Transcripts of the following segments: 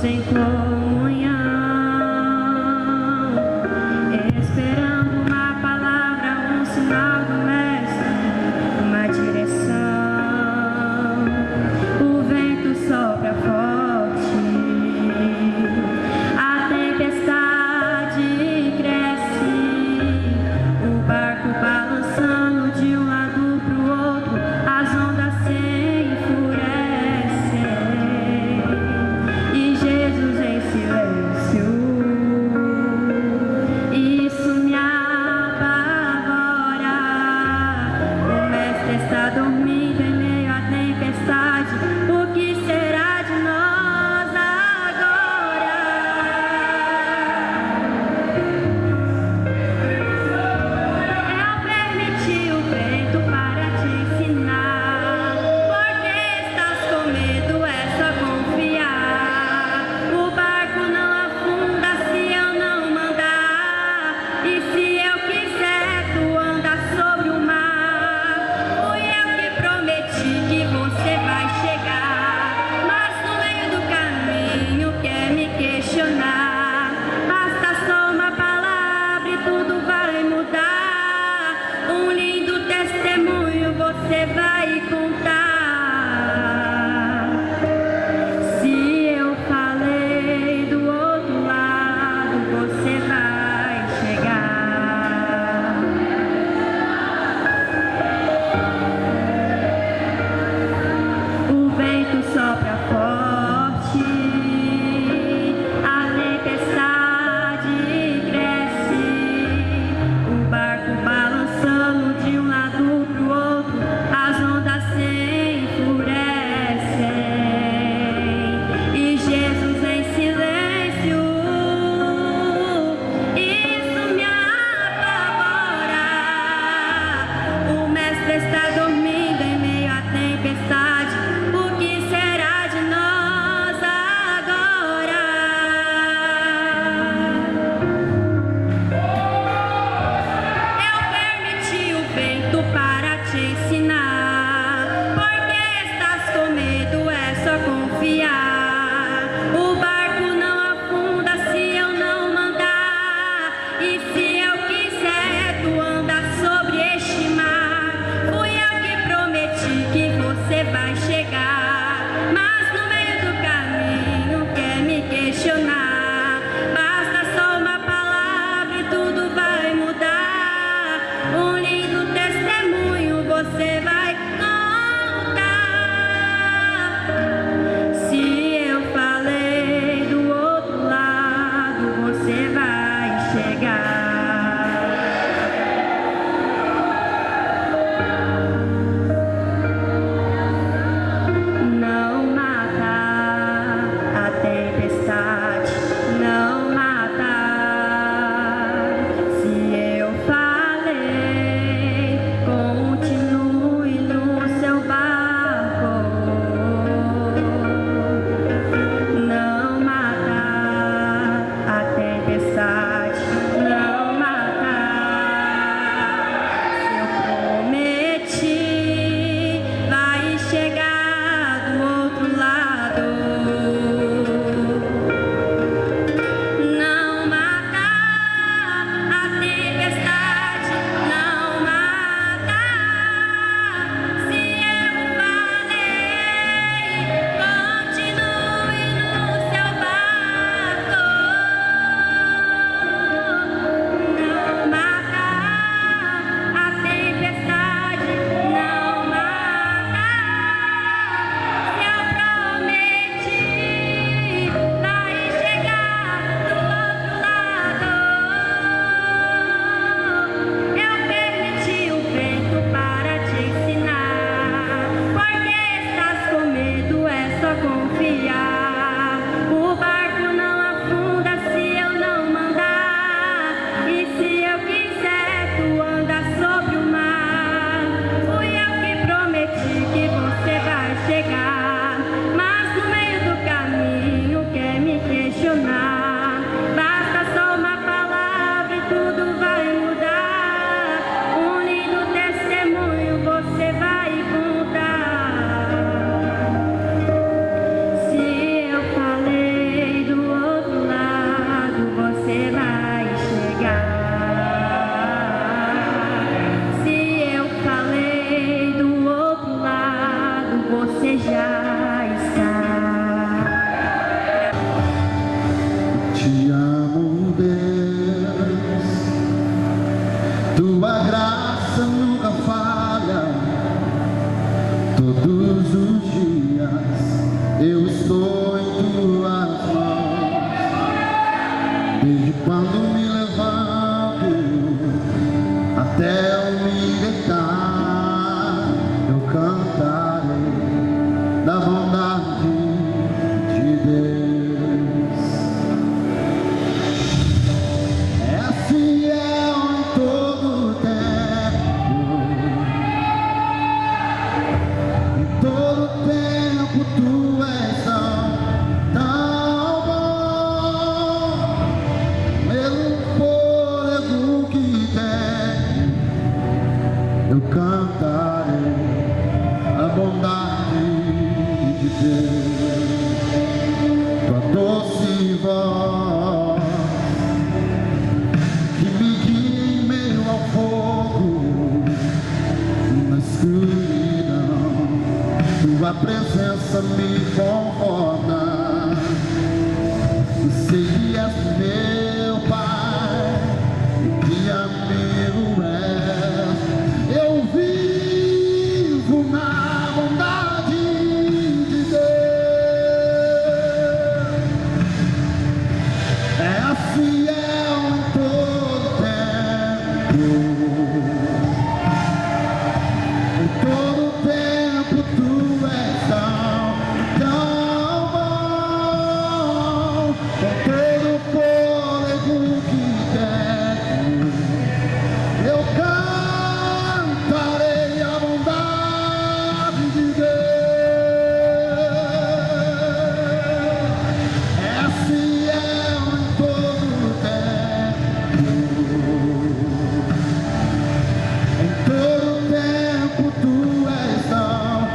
em comunhão, esperando uma palavra, um sinal do mestre, uma direção. O vento sopra forte, a tempestade cresce, o barco balançando de um lado pro outro, as ondas se enfurecem e Jesus em silêncio Quando me levanto até eu me deitar, eu cantarei da bondade de Deus. É fiel em todo tempo, em todo tempo tu és tão bom. Pelo fôlego que tem, eu cantarei a bondade de Deus. Tua doce voz que me guia em meio ao fogo, na escuridão, tua presença me conforta. E sei que és meu Pai, e que amigo és. Eu vivo na bondade de Deus. É fiel em todo tempo, em todo tempo tu és tão bom. Com todo fôlego que tenho, eu cantarei a bondade de Deus. É fiel em todo tempo, em todo tempo tu és tão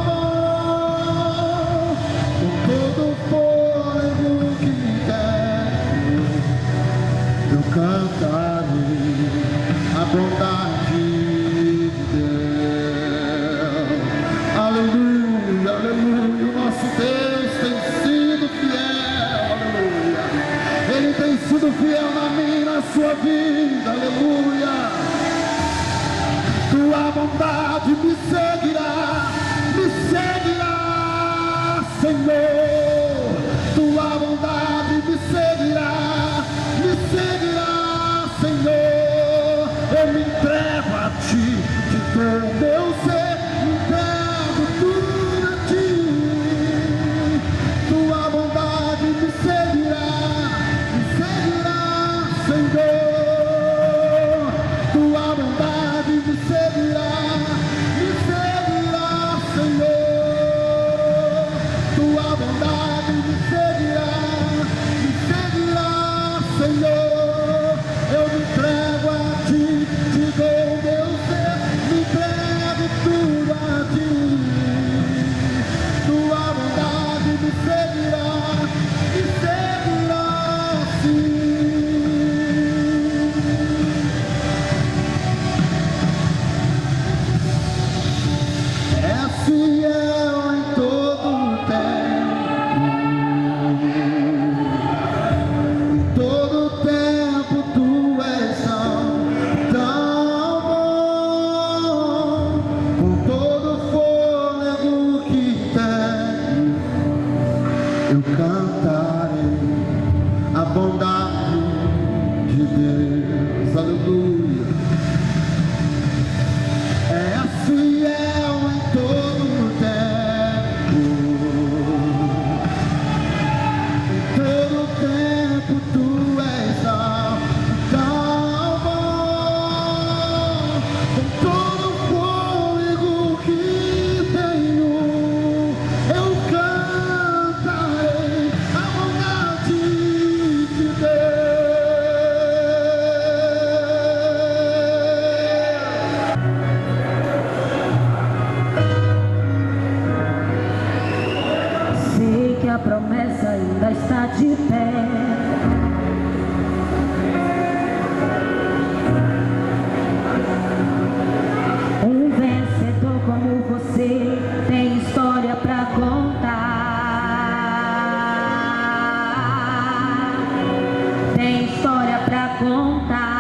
bom. Com todo fôlego que tenho, eu cantarei a bondade de Deus. Aleluia, aleluia. O nosso Deus tem sido fiel, aleluia. Ele tem sido fiel na minha e na sua vida, aleluia. Tua bondade me seguirá, Senhor. Tua bondade me seguirá, Senhor. Eu me entrego a ti, te dou o meu ser, me entrego tudo a ti. Tua bondade me seguirá, Senhor. Tua bondade me seguirá, Senhor. Tua bondade me seguirá, Senhor. Eu me entrego a ti, te dou o meu ser, me entrego tudo a ti. Tua bondade me seguirá, sim. É fiel em todo tempo, em todo tempo tu és tão bom. Com todo fôlego que tenho, eu cantarei a bondade de Deus, aleluia. É fiel em todo tempo, em todo tempo tu és tão bom. Com todo fôlego que tenho, eu cantarei a bondade de Deus. Sei que a promessa ainda está de pé. Um vencedor como você tem história pra contar. Tem história pra contar.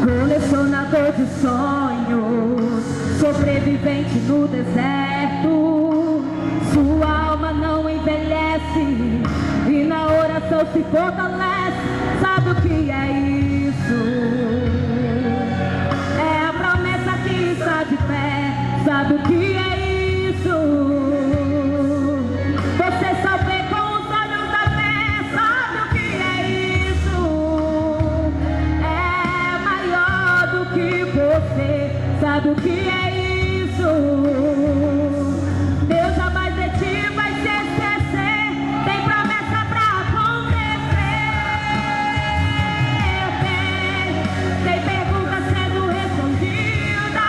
Colecionador de sonhos, sobrevivente no deserto, Sua alma não envelhece e na oração se fortalece. Sabe o que é isso? É a promessa que está de pé. Sabe o que é isso? Você só vê com os olhos da fé. Sabe o que é isso? É maior do que você. Sabe o que é isso? Deus jamais de ti vai se esquecer. Tem promessa pra acontecer. Tem pergunta sendo respondida.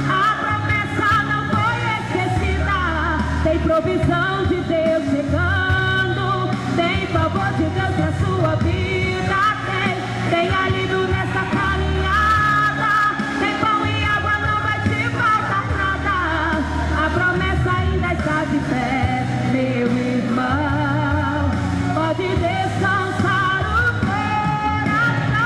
A promessa não foi esquecida. Tem provisão de Deus chegando. Tem favor de Deus na sua vida. Tem alívio nessa caminhada. Tem pão e água, não vai te faltar nada. A promessa ainda está de pé, meu irmão. Pode descansar o coração.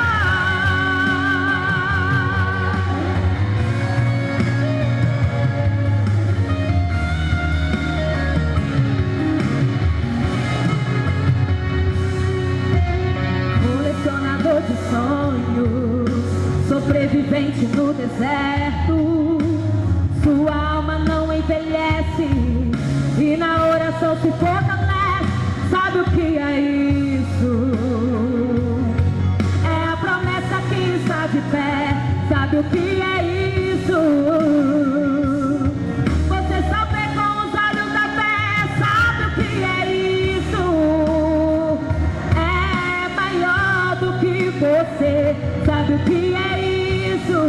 Colecionador de sonhos, sobrevivente no deserto. Sua alma não envelhece e na oração se fortalece. Sabe o que é isso? É a promessa que está de pé. Sabe o que é isso? Você só vê com os olhos da fé. Sabe o que é isso? É maior do que você. Sabe o que é isso?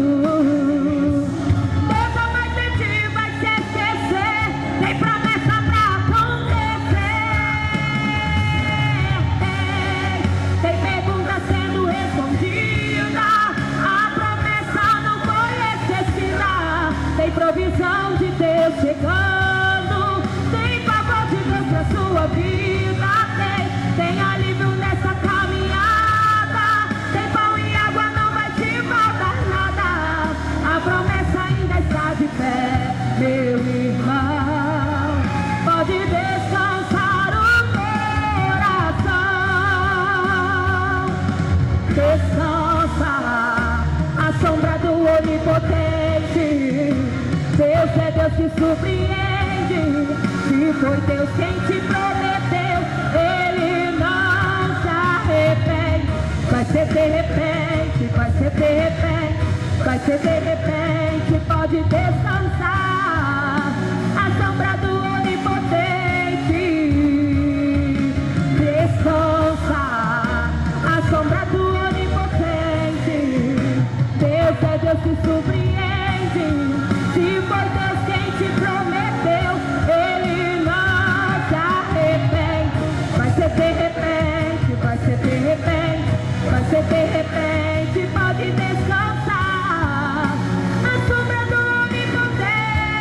Deus jamais de ti vai se esquecer. Tem promessa pra acontecer. Tem pergunta sendo respondida. A promessa não foi esquecida. Tem provisão de Deus chegando. Tem favor de Deus pra sua vida. Tem alívio nessa caminhada. Tem pão e água, não vai te faltar nada. A promessa ainda está de pé, meu irmão. Pode descansar o coração. Descansa a sombra do Onipotente. Deus é Deus que surpreende. Se foi Deus quem te prometeu, Ele não se arrepende. Vai ser de repente, vai ser de repente, vai ser de repente. Pode descansar a sombra do Onipotente. Descansa a sombra do Onipotente. Deus é Deus que surpreende. Se foi Deus quem te prometeu, Ele não se arrepende. Vai ser de repente, vai ser de repente, vai ser de repente. Pode descansar a sombra do Onipotente.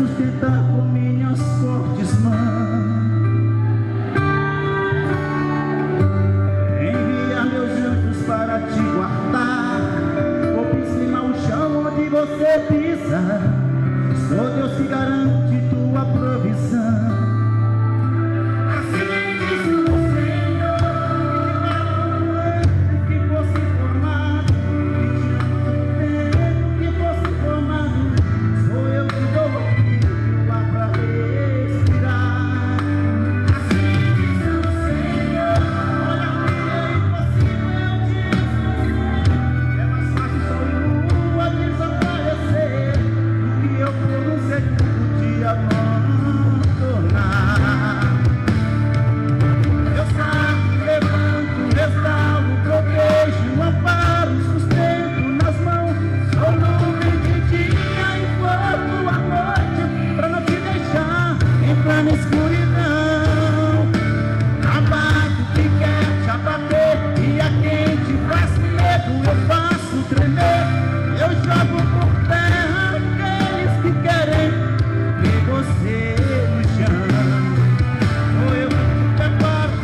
sustentar com minhas fortes mãos. Envia meus anjos para te guardar. Vou piscinar o chão onde você pisa. Sou Deus que garante tua provisão. Assim diz o Senhor, que fosse formado, que fosse formado, sou eu que dou o ar pra respirar. Assim diz o Senhor, olha que é impossível de é mais fácil sol e lua desaparecer do que eu por um segundo te abandonar. Eu saio, levanto, restauro, protejo, amparo, sustento nas mãos. Sou nuvem de dia e fogo à noite, pra não te deixar em plena escuridão. Abato que quer te abater e a quem te faz medo eu faço tremer. Eu jogo por terra aqueles que querem ver você no chão. Sou eu que te preparo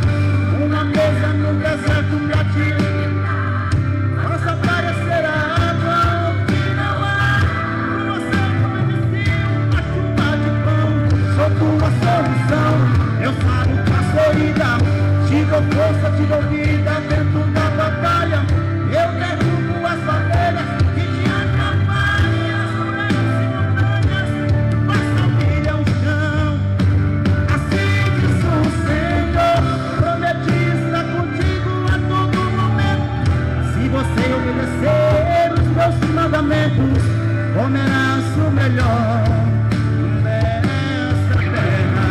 uma mesa no deserto pra ti. Faça aparecer a água que não há. Por você providencio uma chuva de pão. Sou tua solução, eu falo tua solidão. Te dou força, te dou vida dentro da batalha. Eu derrubo as barreiras que te atrapalham. As muralhas e montanhas passam milha ao chão. Assim diz o Senhor, prometi estar contigo a todo momento. Se você obedecer os meus mandamentos, comerás o melhor desta terra.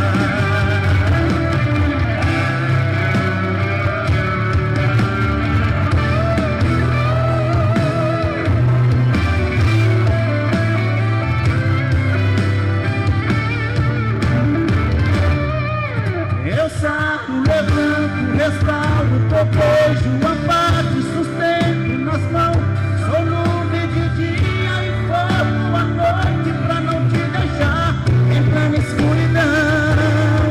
Eu saio, levanto, restauro, protejo, amparo e sustento nas mãos. Sou nuvem de dia e fogo à noite, pra não te deixar em plena escuridão.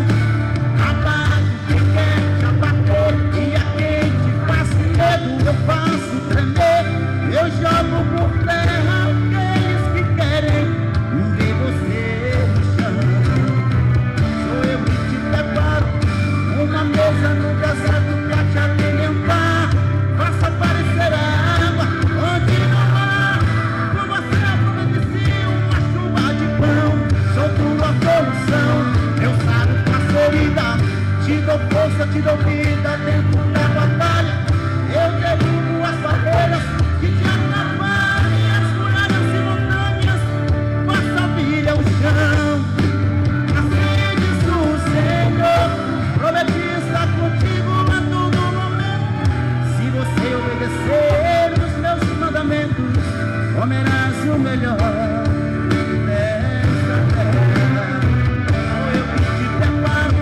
Abato que quer te abater e a quem te faz medo eu faço tremer. Eu jogo por terra aqueles que querem ver você no chão. Sou eu que te preparo uma mesa no deserto pra te alimentar. Faça aparecer a água onde não há. Por você providencio uma chuva de pão. Sou tua solução, eu saro tua solidão. Te dou força, te dou vida dentro da batalha. Eu derrubo as barreiras que te atrapalham. As muralhas e montanhas passam milha ao chão. Assim diz o Senhor, prometi estar contigo a todo momento. Se você obedecer os meus mandamentos, comerás o melhor desta terra. Sou eu que te preparo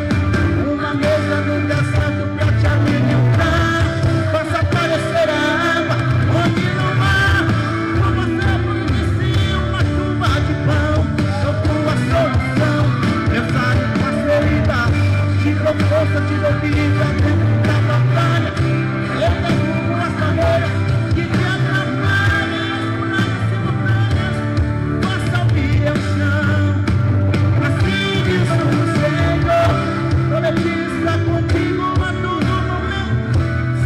uma mesa no deserto pra te alimentar. Faça aparecer a água onde não há. Por você providencio uma chuva de pão. Sou tua solução, eu saio tua solidão. Te dou força, te dou vida dentro da batalha. Eu derrubo as barreiras que te atrapalham. As muralhas e montanhas passam milha ao chão. Assim diz o Senhor, prometi estar contigo a todo momento.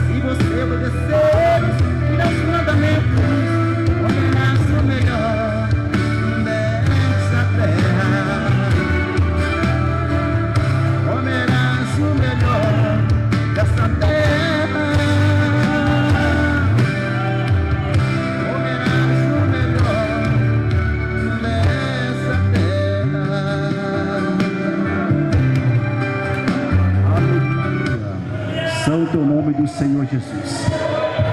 Se você obedecer os meus mandamentos, comerás o melhor desta terra. Comerás o melhor desta terra. Comerás o melhor desta terra. Aleluia. Santo é o nome do Senhor Jesus.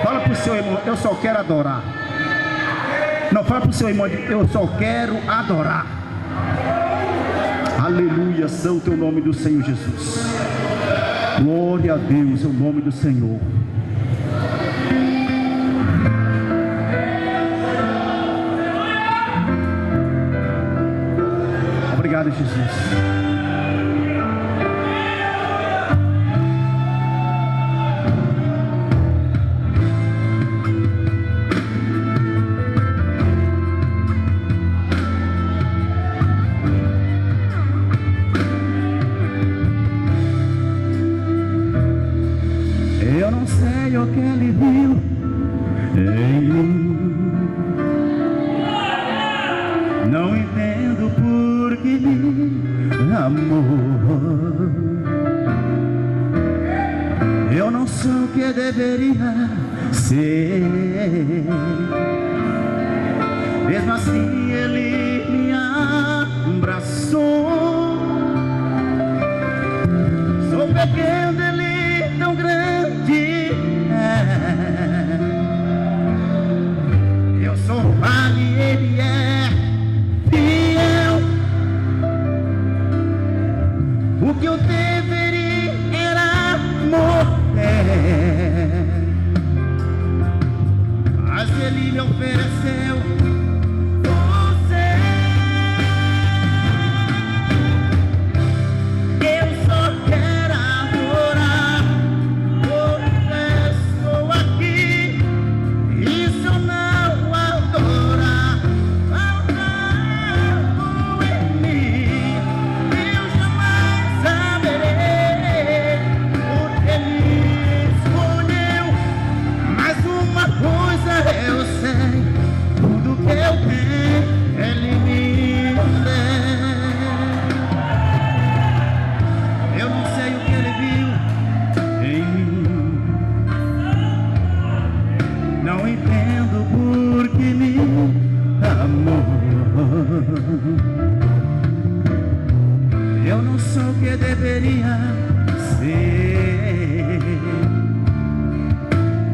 Fala pro seu irmão, eu só quero adorar. Não, fala pro seu irmão, eu só quero adorar. Aleluia, santo é o nome do Senhor Jesus. Glória a Deus, é o nome do Senhor. Obrigado, Jesus. Eu não sei o que ele viu em mim, não entendo por que me amou. Eu não sou o que deveria ser, mesmo assim ele me abraçou. Sou pequeno, ele tão grande é. Eu sou falho e ele é fiel. O que eu deveria era morrer, mas ele me ofereceu você. Eu só quero adorar, porque estou aqui. E se eu não adorar, faltando em mim, eu jamais saberei porque me escolheu. Mas uma coisa eu sei, tudo que eu tenho ele me deu. Eu não sei o que ele viu em mim, não entendo por que me amou. Eu não sou o que deveria ser,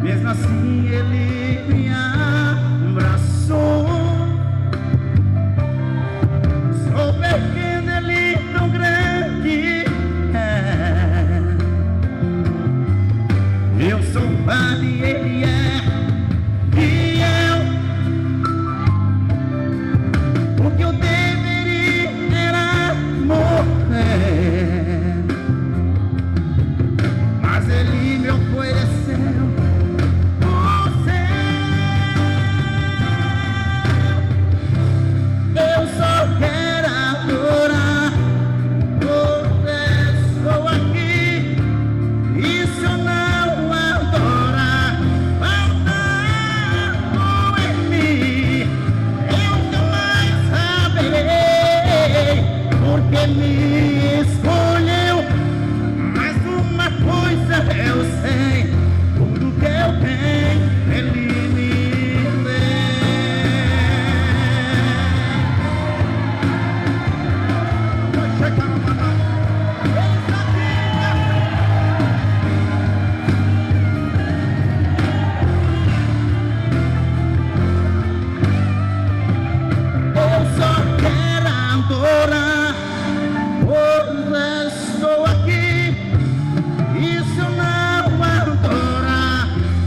mesmo assim ele me abraçou. Sou pequeno, ele tão grande é. Eu sou falho e ele é fiel. O que eu deveria era morrer, mas ele me ofereceu você. Eu só quero adorar, porque estou aqui. E se eu não adorar, faltando em mim, eu jamais saberei porque me escolheu. Mas uma coisa eu sei, tudo que eu tenho ele me deu. Chega no manhã, eu só quero adorar, hoje estou aqui. E se eu não adorar,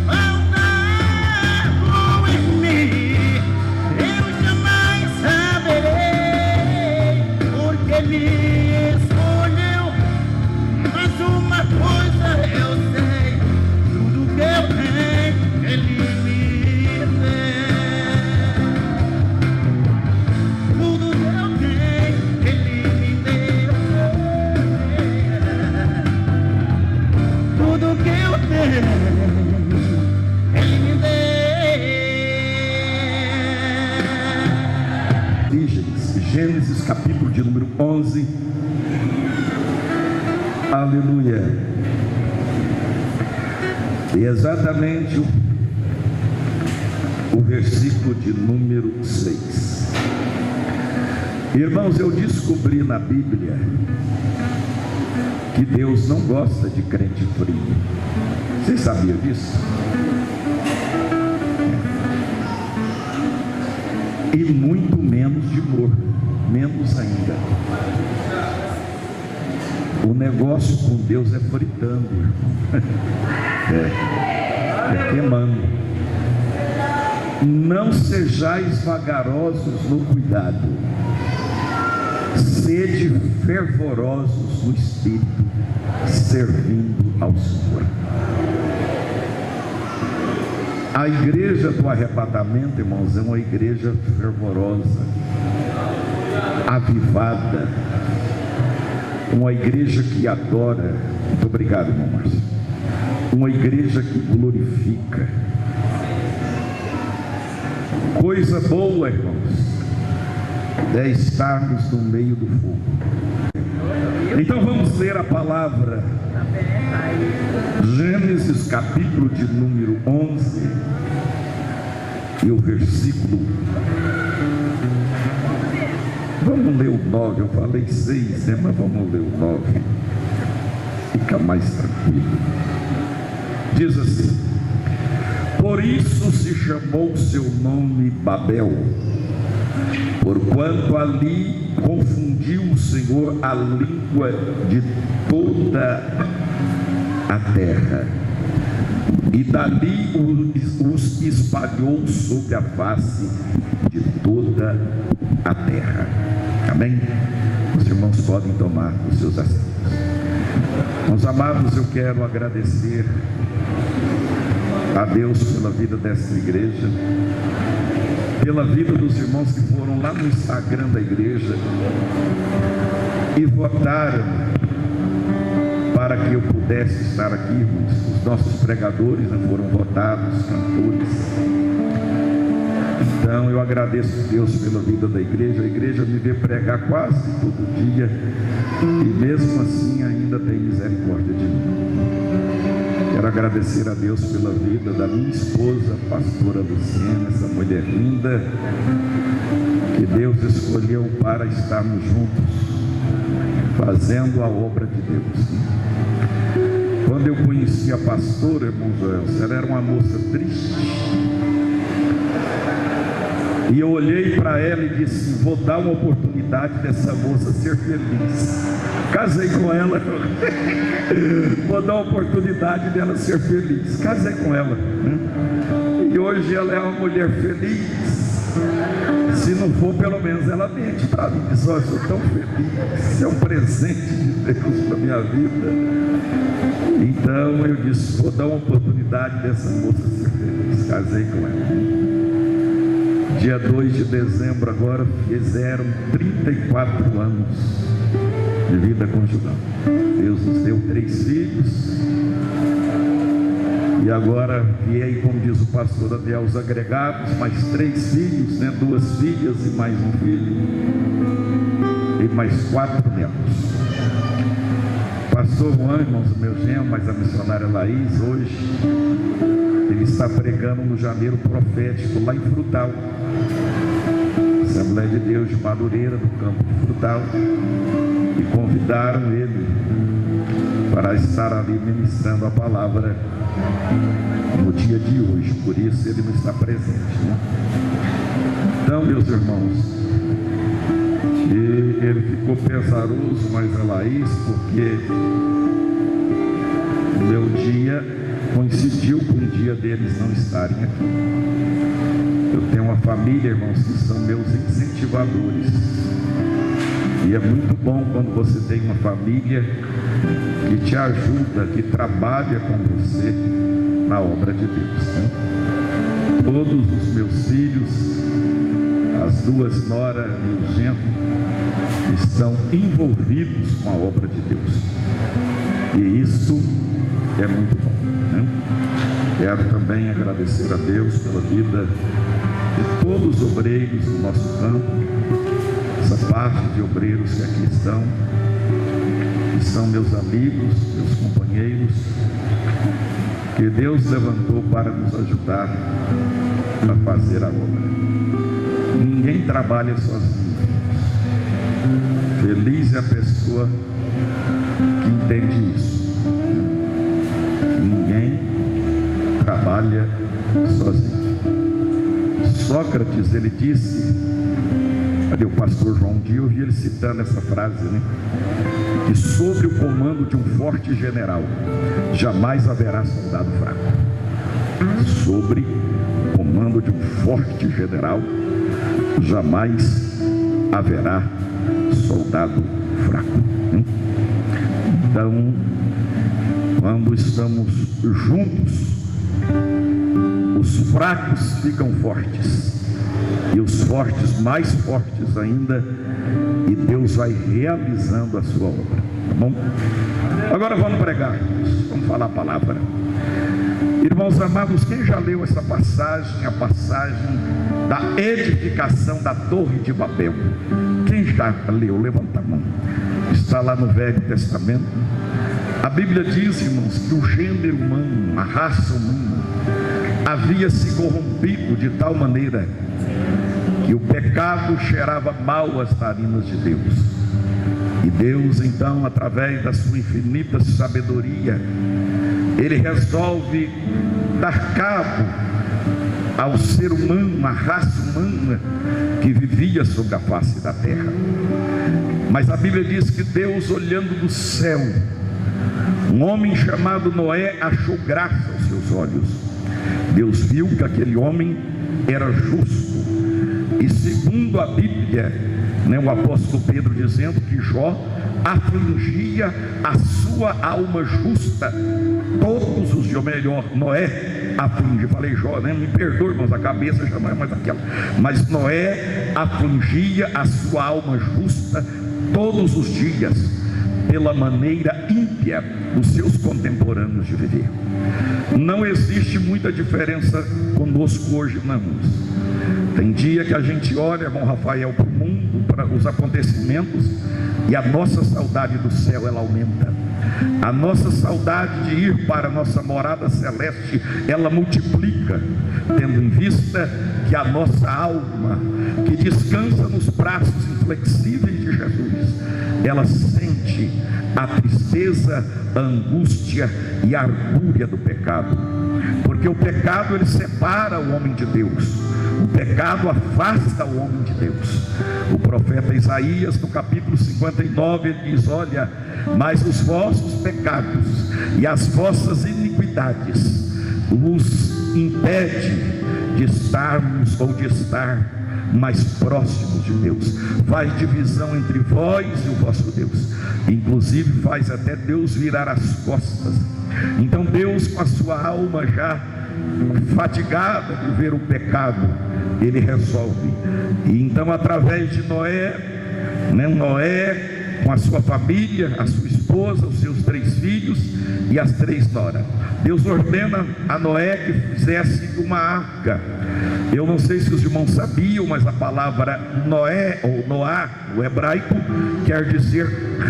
faltando em mim, eu jamais saberei porque me escolheu. Mas uma coisa eu sei, tudo que eu tenho ele me deu. Tudo que eu tenho ele me deu. Tudo que eu tenho ele me deu. Gênesis capítulo de número 11. Aleluia. E exatamente o versículo de número 6. Irmãos, eu descobri na Bíblia que Deus não gosta de crente frio. Vocês sabiam disso? E muito menos de morto, menos ainda. O negócio com Deus é fritando, é queimando. Não sejais vagarosos no cuidado, sede fervorosos no Espírito, servindo ao Senhor. A igreja do arrebatamento, irmãos, é uma igreja fervorosa, avivada, uma igreja que adora. Muito obrigado, irmão Márcio. Uma igreja que glorifica. Coisa boa, irmãos, é estarmos no meio do fogo. Então vamos ler a palavra. Gênesis capítulo de número 11 e o versículo. Vamos ler o 9, eu falei 6, né? Mas vamos ler o 9. Fica mais tranquilo. Diz assim: por isso se chamou seu nome Babel, porquanto ali confundiu o Senhor a língua de toda a terra, e dali os espalhou sobre a face de toda a terra. Amém? Os irmãos podem tomar os seus assentos. Meus amados, eu quero agradecer a Deus pela vida desta igreja, pela vida dos irmãos que foram lá no Instagram da igreja e votaram para que eu pudesse estar aqui, irmãos. Os nossos pregadores não foram votados, cantores. Então eu agradeço a Deus pela vida da igreja. A igreja me vê pregar quase todo dia e mesmo assim ainda tem misericórdia de mim. Quero agradecer a Deus pela vida da minha esposa, pastora Luciana, essa mulher linda que Deus escolheu para estarmos juntos, fazendo a obra de Deus. Quando eu conheci a pastora, irmão Joel, ela era uma moça triste, e eu olhei para ela e disse: vou dar uma oportunidade dessa moça ser feliz. Casei com ela. Vou dar uma oportunidade dela ser feliz. Casei com ela, né? E hoje ela é uma mulher feliz. Se não for, pelo menos ela mente para mim. Diz: eu sou tão feliz. Isso é um presente de Deus para a minha vida. Então eu disse: vou dar uma oportunidade dessa moça ser feliz. Casei com ela. Dia 2 de dezembro agora fizeram 34 anos de vida conjugal. Deus nos deu 3 filhos. E agora viei, como diz o pastor Adel, os agregados, mais 3 filhos, né? 2 filhas e mais um filho. E mais 4 netos. Pastor Juan, irmãos, o meu genro, mas a missionária Laís, hoje ele está pregando no janeiro profético lá em Frutal, Assembleia de Deus de Madureira, do campo de Frutal, e convidaram ele para estar ali ministrando a palavra no dia de hoje, por isso ele não está presente, né? Então, meus irmãos, e ele ficou pesaroso, mas a Laís, porque o meu dia coincidiu com o dia deles não estarem aqui. Eu tenho uma família, irmãos, que são meus incentivadores, e é muito bom quando você tem uma família que te ajuda, que trabalha com você na obra de Deus, né? Todos os meus filhos, as 2 noras e o genro, estão envolvidos com a obra de Deus, e isso é muito bom, né? Quero também agradecer a Deus pela vida de todos os obreiros do nosso campo, essa parte de obreiros que aqui estão, que são meus amigos, meus companheiros, que Deus levantou para nos ajudar a fazer a obra. Ninguém trabalha sozinho. Feliz é a pessoa que entende isso. Ninguém trabalha sozinho. Sócrates, ele disse, cadê o pastor João? Um dia eu vi ele citando essa frase, né? Que sob o comando de um forte general, jamais haverá soldado fraco. Sobre o comando de um forte general, jamais haverá soldado fraco. Então, quando estamos juntos, os fracos ficam fortes, e os fortes mais fortes ainda, e Deus vai realizando a sua obra, tá bom? Agora vamos pregar, vamos falar a palavra. Irmãos amados, quem já leu essa passagem, a passagem da edificação da Torre de Babel? Quem já leu? Levanta a mão. Está lá no Velho Testamento. A Bíblia diz, irmãos, que o gênero humano, a raça humana, havia se corrompido de tal maneira que o pecado cheirava mal às narinas de Deus. E Deus, então, através da sua infinita sabedoria, Ele resolve dar cabo ao ser humano, à raça humana que vivia sobre a face da terra. Mas a Bíblia diz que Deus, olhando do céu, um homem chamado Noé achou graça aos seus olhos. Deus viu que aquele homem era justo. E segundo a Bíblia, o apóstolo Pedro dizendo que Jó afligia a sua alma justa todos os dias, ou melhor, Noé afligia, falei Jó, me perdoe, irmãos, a cabeça já não é mais aquela, mas Noé afligia a sua alma justa todos os dias, pela maneira ímpia dos seus contemporâneos de viver. Não existe muita diferença conosco hoje, não. Tem dia que a gente olha, irmão Rafael, para o mundo, para os acontecimentos, e a nossa saudade do céu, ela aumenta. A nossa saudade de ir para a nossa morada celeste, ela multiplica, tendo em vista que a nossa alma, que descansa nos braços inflexíveis de Jesus, ela sente a tristeza, a angústia e a argúria do pecado, porque o pecado, ele separa o homem de Deus. O pecado afasta o homem de Deus. O profeta Isaías, no capítulo 59, ele diz: olha, mas os vossos pecados e as vossas iniquidades os impede de estarmos ou de estar mais próximos de Deus. Faz divisão entre vós e o vosso Deus. Inclusive faz até Deus virar as costas. Então Deus, com a sua alma já fatigada de ver o pecado, Ele resolve. E então, através de Noé, Noé com a sua família, a sua esposa, os seus 3 filhos e as 3 noras, Deus ordena a Noé que fizesse uma arca. Eu não sei se os irmãos sabiam, mas a palavra Noé ou Noá no hebraico quer dizer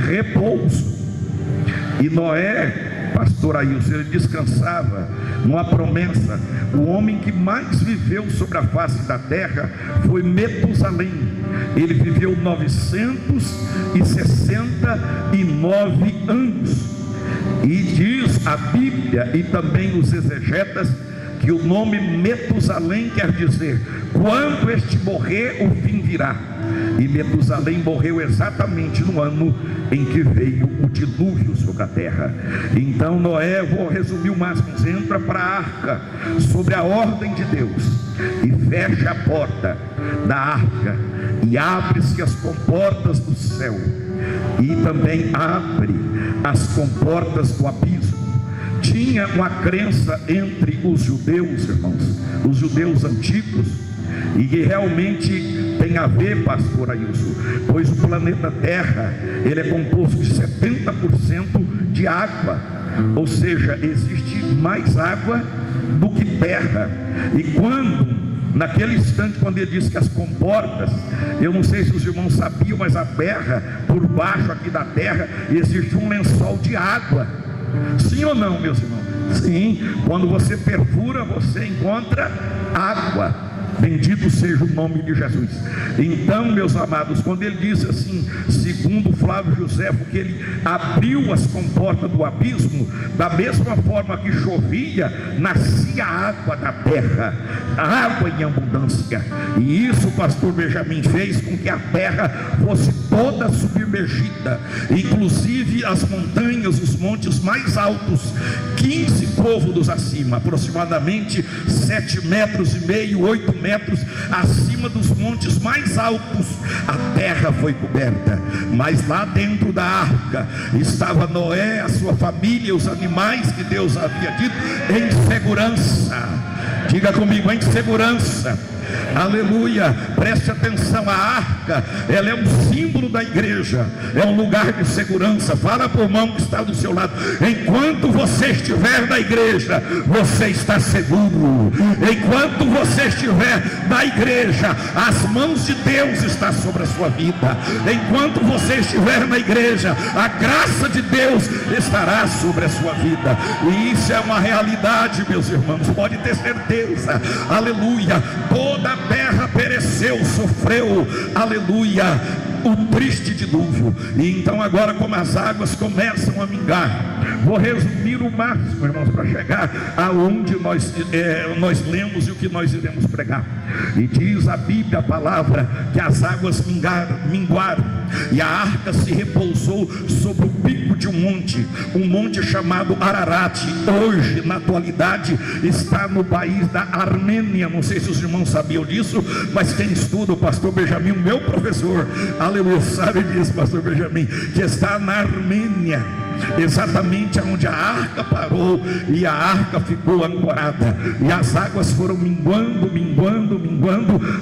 repouso. E Noé, pastor Ailson, ele descansava numa promessa. O homem que mais viveu sobre a face da terra foi Metusalém. Ele viveu 969 anos. E diz a Bíblia e também os exegetas que o nome Metusalém quer dizer: quando este morrer, o fim virá. E Metusalém morreu exatamente no ano em que veio o dilúvio sobre a terra. Então Noé, vou resumir o máximo, entra para a arca sobre a ordem de Deus e fecha a porta da arca, e abre-se as comportas do céu, e também abre as comportas do abismo. Tinha uma crença entre os judeus, irmãos, os judeus antigos, e que realmente tem a ver, pastor Ailson, pois o planeta Terra, ele é composto de 70% de água, ou seja, existe mais água do que terra. E quando, naquele instante, quando ele disse que as comportas, eu não sei se os irmãos sabiam, mas a terra, por baixo aqui da terra, existe um lençol de água. Sim ou não, meus irmãos? Sim. Quando você perfura, você encontra água. Bendito seja o nome de Jesus. Então, meus amados, quando ele disse assim, segundo Flávio Josefo, que ele abriu as comportas do abismo, da mesma forma que chovia, nascia água da terra, água em abundância. E isso o pastor Benjamin fez com que a terra fosse toda submergida, inclusive as montanhas, os montes mais altos, 15 côvados acima, aproximadamente 7,5 metros, 8 metros metros acima dos montes mais altos. A terra foi coberta, mas lá dentro da arca estava Noé, a sua família, os animais que Deus havia dito, em segurança. Diga comigo, em segurança. Aleluia, preste atenção, a arca, ela é um símbolo da igreja, é um lugar de segurança. Fala para o irmão que está do seu lado: enquanto você estiver na igreja, você está seguro. Enquanto você estiver na igreja, as mãos de Deus estão sobre a sua vida. Enquanto você estiver na igreja, a graça de Deus estará sobre a sua vida. E isso é uma realidade, meus irmãos, pode ter certeza. Aleluia, toda a terra pereceu, sofreu, aleluia, o triste dilúvio. E então agora, como as águas começam a mingar, vou resumir o máximo, irmãos, para chegar aonde nós lemos e o que nós iremos pregar. E diz a Bíblia, a palavra, que as águas minguaram, e a arca se repousou sobre o pico de um monte chamado Ararat. Hoje, na atualidade, está no país da Armênia. Não sei se os irmãos sabiam disso, mas quem estuda, o pastor Benjamin, o meu professor, aleluia, sabe disso, pastor Benjamin, que está na Armênia, exatamente onde a arca parou, e a arca ficou ancorada, e as águas foram minguando,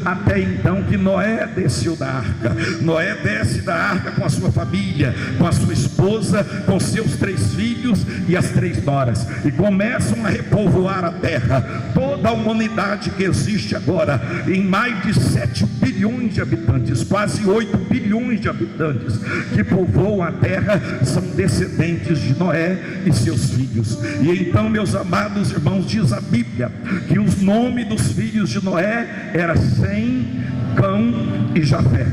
até então que Noé desceu da arca. Noé desce da arca com a sua família, com a sua esposa, com seus 3 filhos e as 3 noras, e começam a repovoar a terra. Toda a humanidade que existe agora, em mais de 7 bilhões de habitantes, quase 8 bilhões de habitantes que povoam a terra, são descendentes de Noé e seus filhos. E então, meus amados irmãos, diz a Bíblia que os nomes dos filhos de Noé eram Sem, Cão e Jafé.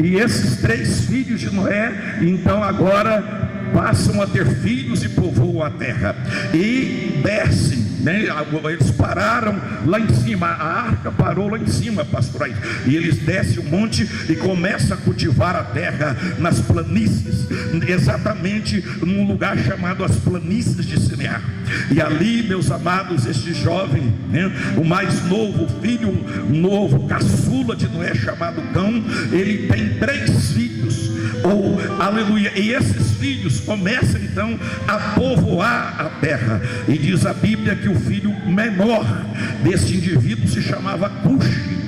E esses 3 filhos de Noé, então agora passam a ter filhos e povoam a terra, e descem, né? Eles pararam lá em cima, a arca parou lá em cima, pastor, e eles descem o monte e começam a cultivar a terra nas planícies, exatamente num lugar chamado as planícies de Sinear. E ali, meus amados, este jovem, né, o mais novo, filho novo, caçula de Noé, chamado Cão, ele tem 3 filhos, aleluia, e esses filhos começam então a povoar a terra. E diz a Bíblia que o filho menor deste indivíduo se chamava Cuxi,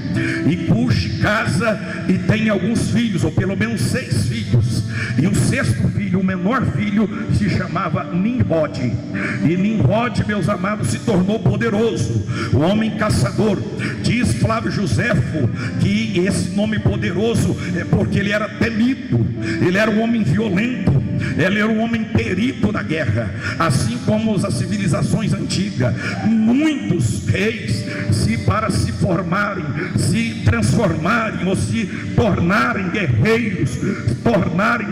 e Cuxi casa e tem alguns filhos, ou pelo menos 6 filhos, e o 6º filho, o menor filho, se chamava Nimrod. E Nimrod, meus amados, se tornou poderoso, o homem caçador. Diz Flávio Joséfo que esse nome poderoso é porque ele era temido, ele era um homem violento, ele era um homem perito na guerra. Assim como as civilizações antigas, muitos reis, para se formarem, se transformarem ou se tornarem guerreiros, se tornarem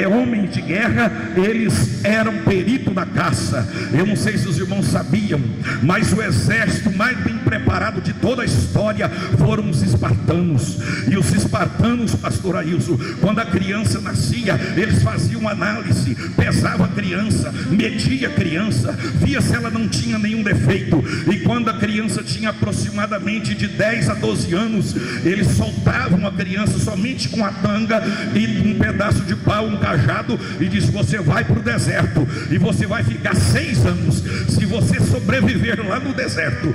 homens de guerra, eles eram peritos na caça. Eu não sei se os irmãos sabiam, mas o exército mais bem preparado de toda a história foram os espartanos. E os espartanos, pastor Ailson, quando a criança nascia, eles faziam análise, pesava a criança, media a criança, via se ela não tinha nenhum defeito. E quando a criança tinha aproximadamente de 10 a 12 anos, eles soltavam a criança somente com a tanga e um pedaço de pau, um cajado, e diz: você vai para o deserto e você vai ficar 6 anos. Se você sobreviver lá no deserto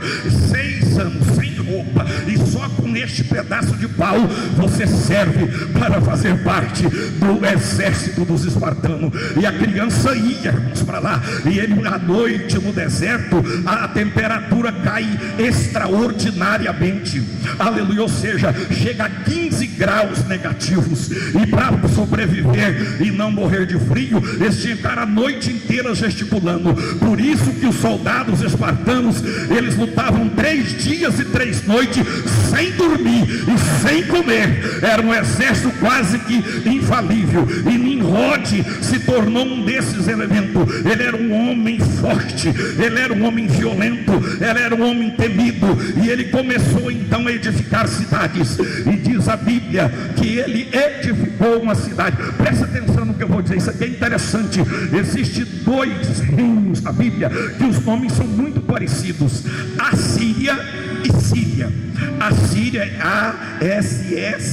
6 anos sem roupa e só com este pedaço de pau, você serve para fazer parte do exército dos espartanos. E a criança ia, irmãos, para lá, e ele à noite no deserto, a temperatura cai extraordinariamente, aleluia, ou seja, chega a 15 graus negativos, e para sobreviver e não morrer de frio, eles tinham que ficar a noite inteira gesticulando. Por isso que os soldados espartanos, eles lutavam 3 dias e 3 noites sem dormir e sem comer. Era um exército quase que infalível. E Nimrod se tornou um desses elementos. Ele era um homem forte, ele era um homem violento, ele era um homem temido, e ele começou então a edificar cidades. E diz a Bíblia que ele edificou uma cidade. Presta atenção no que eu vou dizer, isso aqui é interessante. Existem 2 reinos na Bíblia que os nomes são muito parecidos: Assíria e Síria. A Síria é A-S-S-I-R-I-A,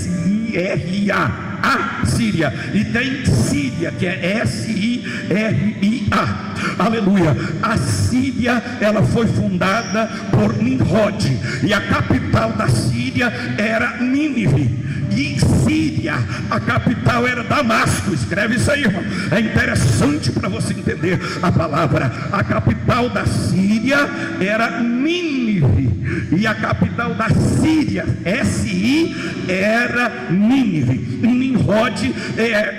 a Síria, e tem Síria, que é S-I-R-I-A, aleluia. A Síria, ela foi fundada por Nimrod, e a capital da Síria era Nínive. E Síria, a capital era Damasco. Escreve isso aí, irmão. É interessante para você entender a palavra. A capital da Síria era Nínive, e a capital da Síria, S-I, era Nínive. E Nimrod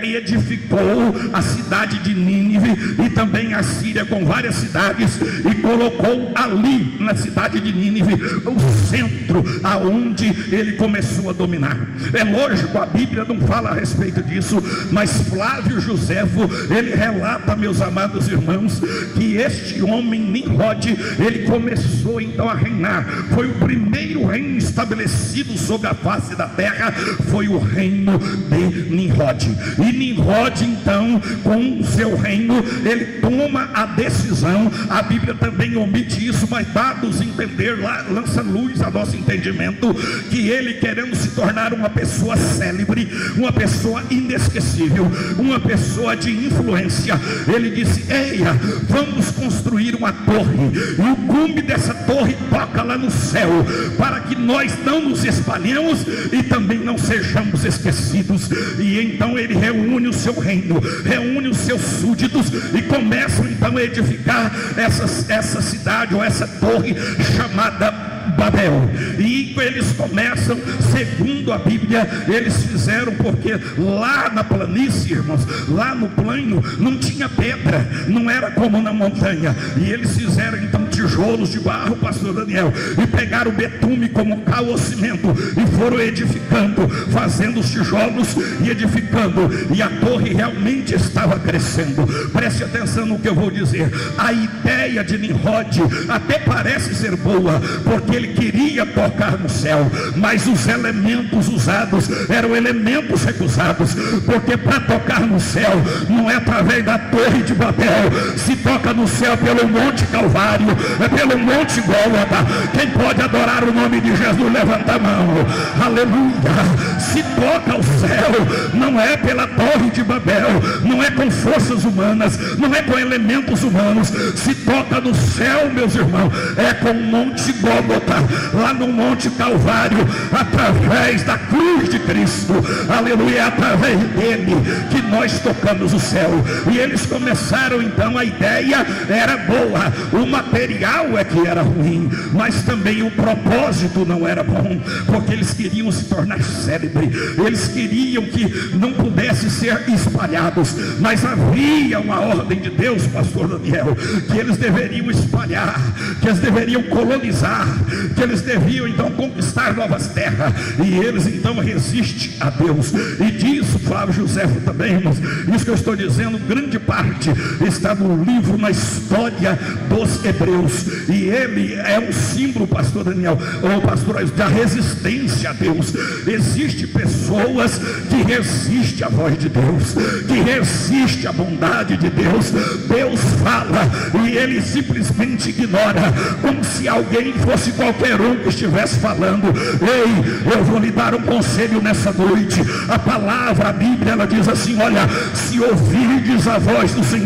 edificou a cidade de Nínive, e também a Síria com várias cidades, e colocou ali na cidade de Nínive o centro aonde ele começou a dominar. É lógico, a Bíblia não fala a respeito disso, mas Flávio Joséfo, ele relata, meus amados irmãos, que este homem Nimrod, ele começou então a reinar. Foi o primeiro reino estabelecido sobre a face da terra, foi o reino de Nimrod. E Nimrod então, com o seu reino, ele toma a decisão. A Bíblia também omite isso, mas dá-nos entender, lança luz a nosso entendimento, que ele, querendo se tornar uma pessoa célebre, uma pessoa inesquecível, uma pessoa de influência, ele disse: eia, vamos construir uma torre, e o cume dessa torre toca lá no céu, para que nós não nos espalhemos e também não sejamos esquecidos. E então ele reúne o seu reino, reúne os seus súditos, e começam então a edificar essa cidade, ou essa torre chamada Babel. E eles começam, segundo a Bíblia, eles fizeram, porque lá na planície, irmãos, lá no plano, não tinha pedra, não era como na montanha, e eles fizeram então tijolos de barro, pastor Daniel, e pegaram o betume como cal ou cimento, e foram edificando, fazendo os tijolos e edificando, e a torre realmente estava crescendo. Preste atenção no que eu vou dizer. A ideia de Nimrod até parece ser boa, porque ele queria tocar no céu, mas os elementos usados eram elementos recusados, porque para tocar no céu não é através da torre de Babel, se toca no céu pelo Monte Calvário, é pelo Monte Gólgota. Quem pode adorar o nome de Jesus, levanta a mão, aleluia. Se toca o céu, não é pela torre de Babel, não é com forças humanas, não é com elementos humanos. Se toca no céu, meus irmãos, é com o Monte Gólgota, lá no Monte Calvário, através da cruz de Cristo, aleluia. É através dele que nós tocamos o céu. E eles começaram então, a ideia era boa, o material é que era ruim, mas também o propósito não era bom, porque eles queriam se tornar célebre, eles queriam que não pudesse ser espalhados, mas havia uma ordem de Deus, pastor Daniel, que eles deveriam espalhar, que eles deveriam colonizar, que eles deviam então conquistar novas terras. E eles então resistem a Deus. E diz Flávio Joséfo também, irmãos, isso que eu estou dizendo, grande parte está no livro, na história dos Hebreus, e ele é um símbolo, pastor Daniel, ou pastor, da resistência a Deus. Existem pessoas que resistem à voz de Deus, que resistem à bondade de Deus. Deus fala e ele simplesmente ignora, como se alguém fosse qualquer um que estivesse falando. Ei, eu vou lhe dar um conselho nessa noite. A palavra, a Bíblia, ela diz assim: olha, se ouvirdes a voz do Senhor,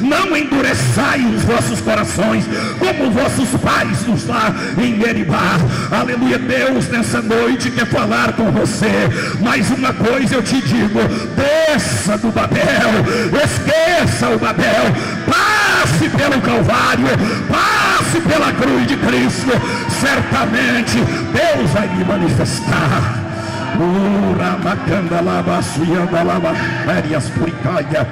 não endureçai os vossos corações, como vossos pais nos lá em Meribá. Aleluia. Deus nessa noite quer falar com você. Mais uma coisa eu te digo: desça do Babel, esqueça o Babel, passe pelo Calvário, passe pela cruz de Cristo. Certamente Deus vai me manifestar. Ura macanda lava suianda lava férias puricaia.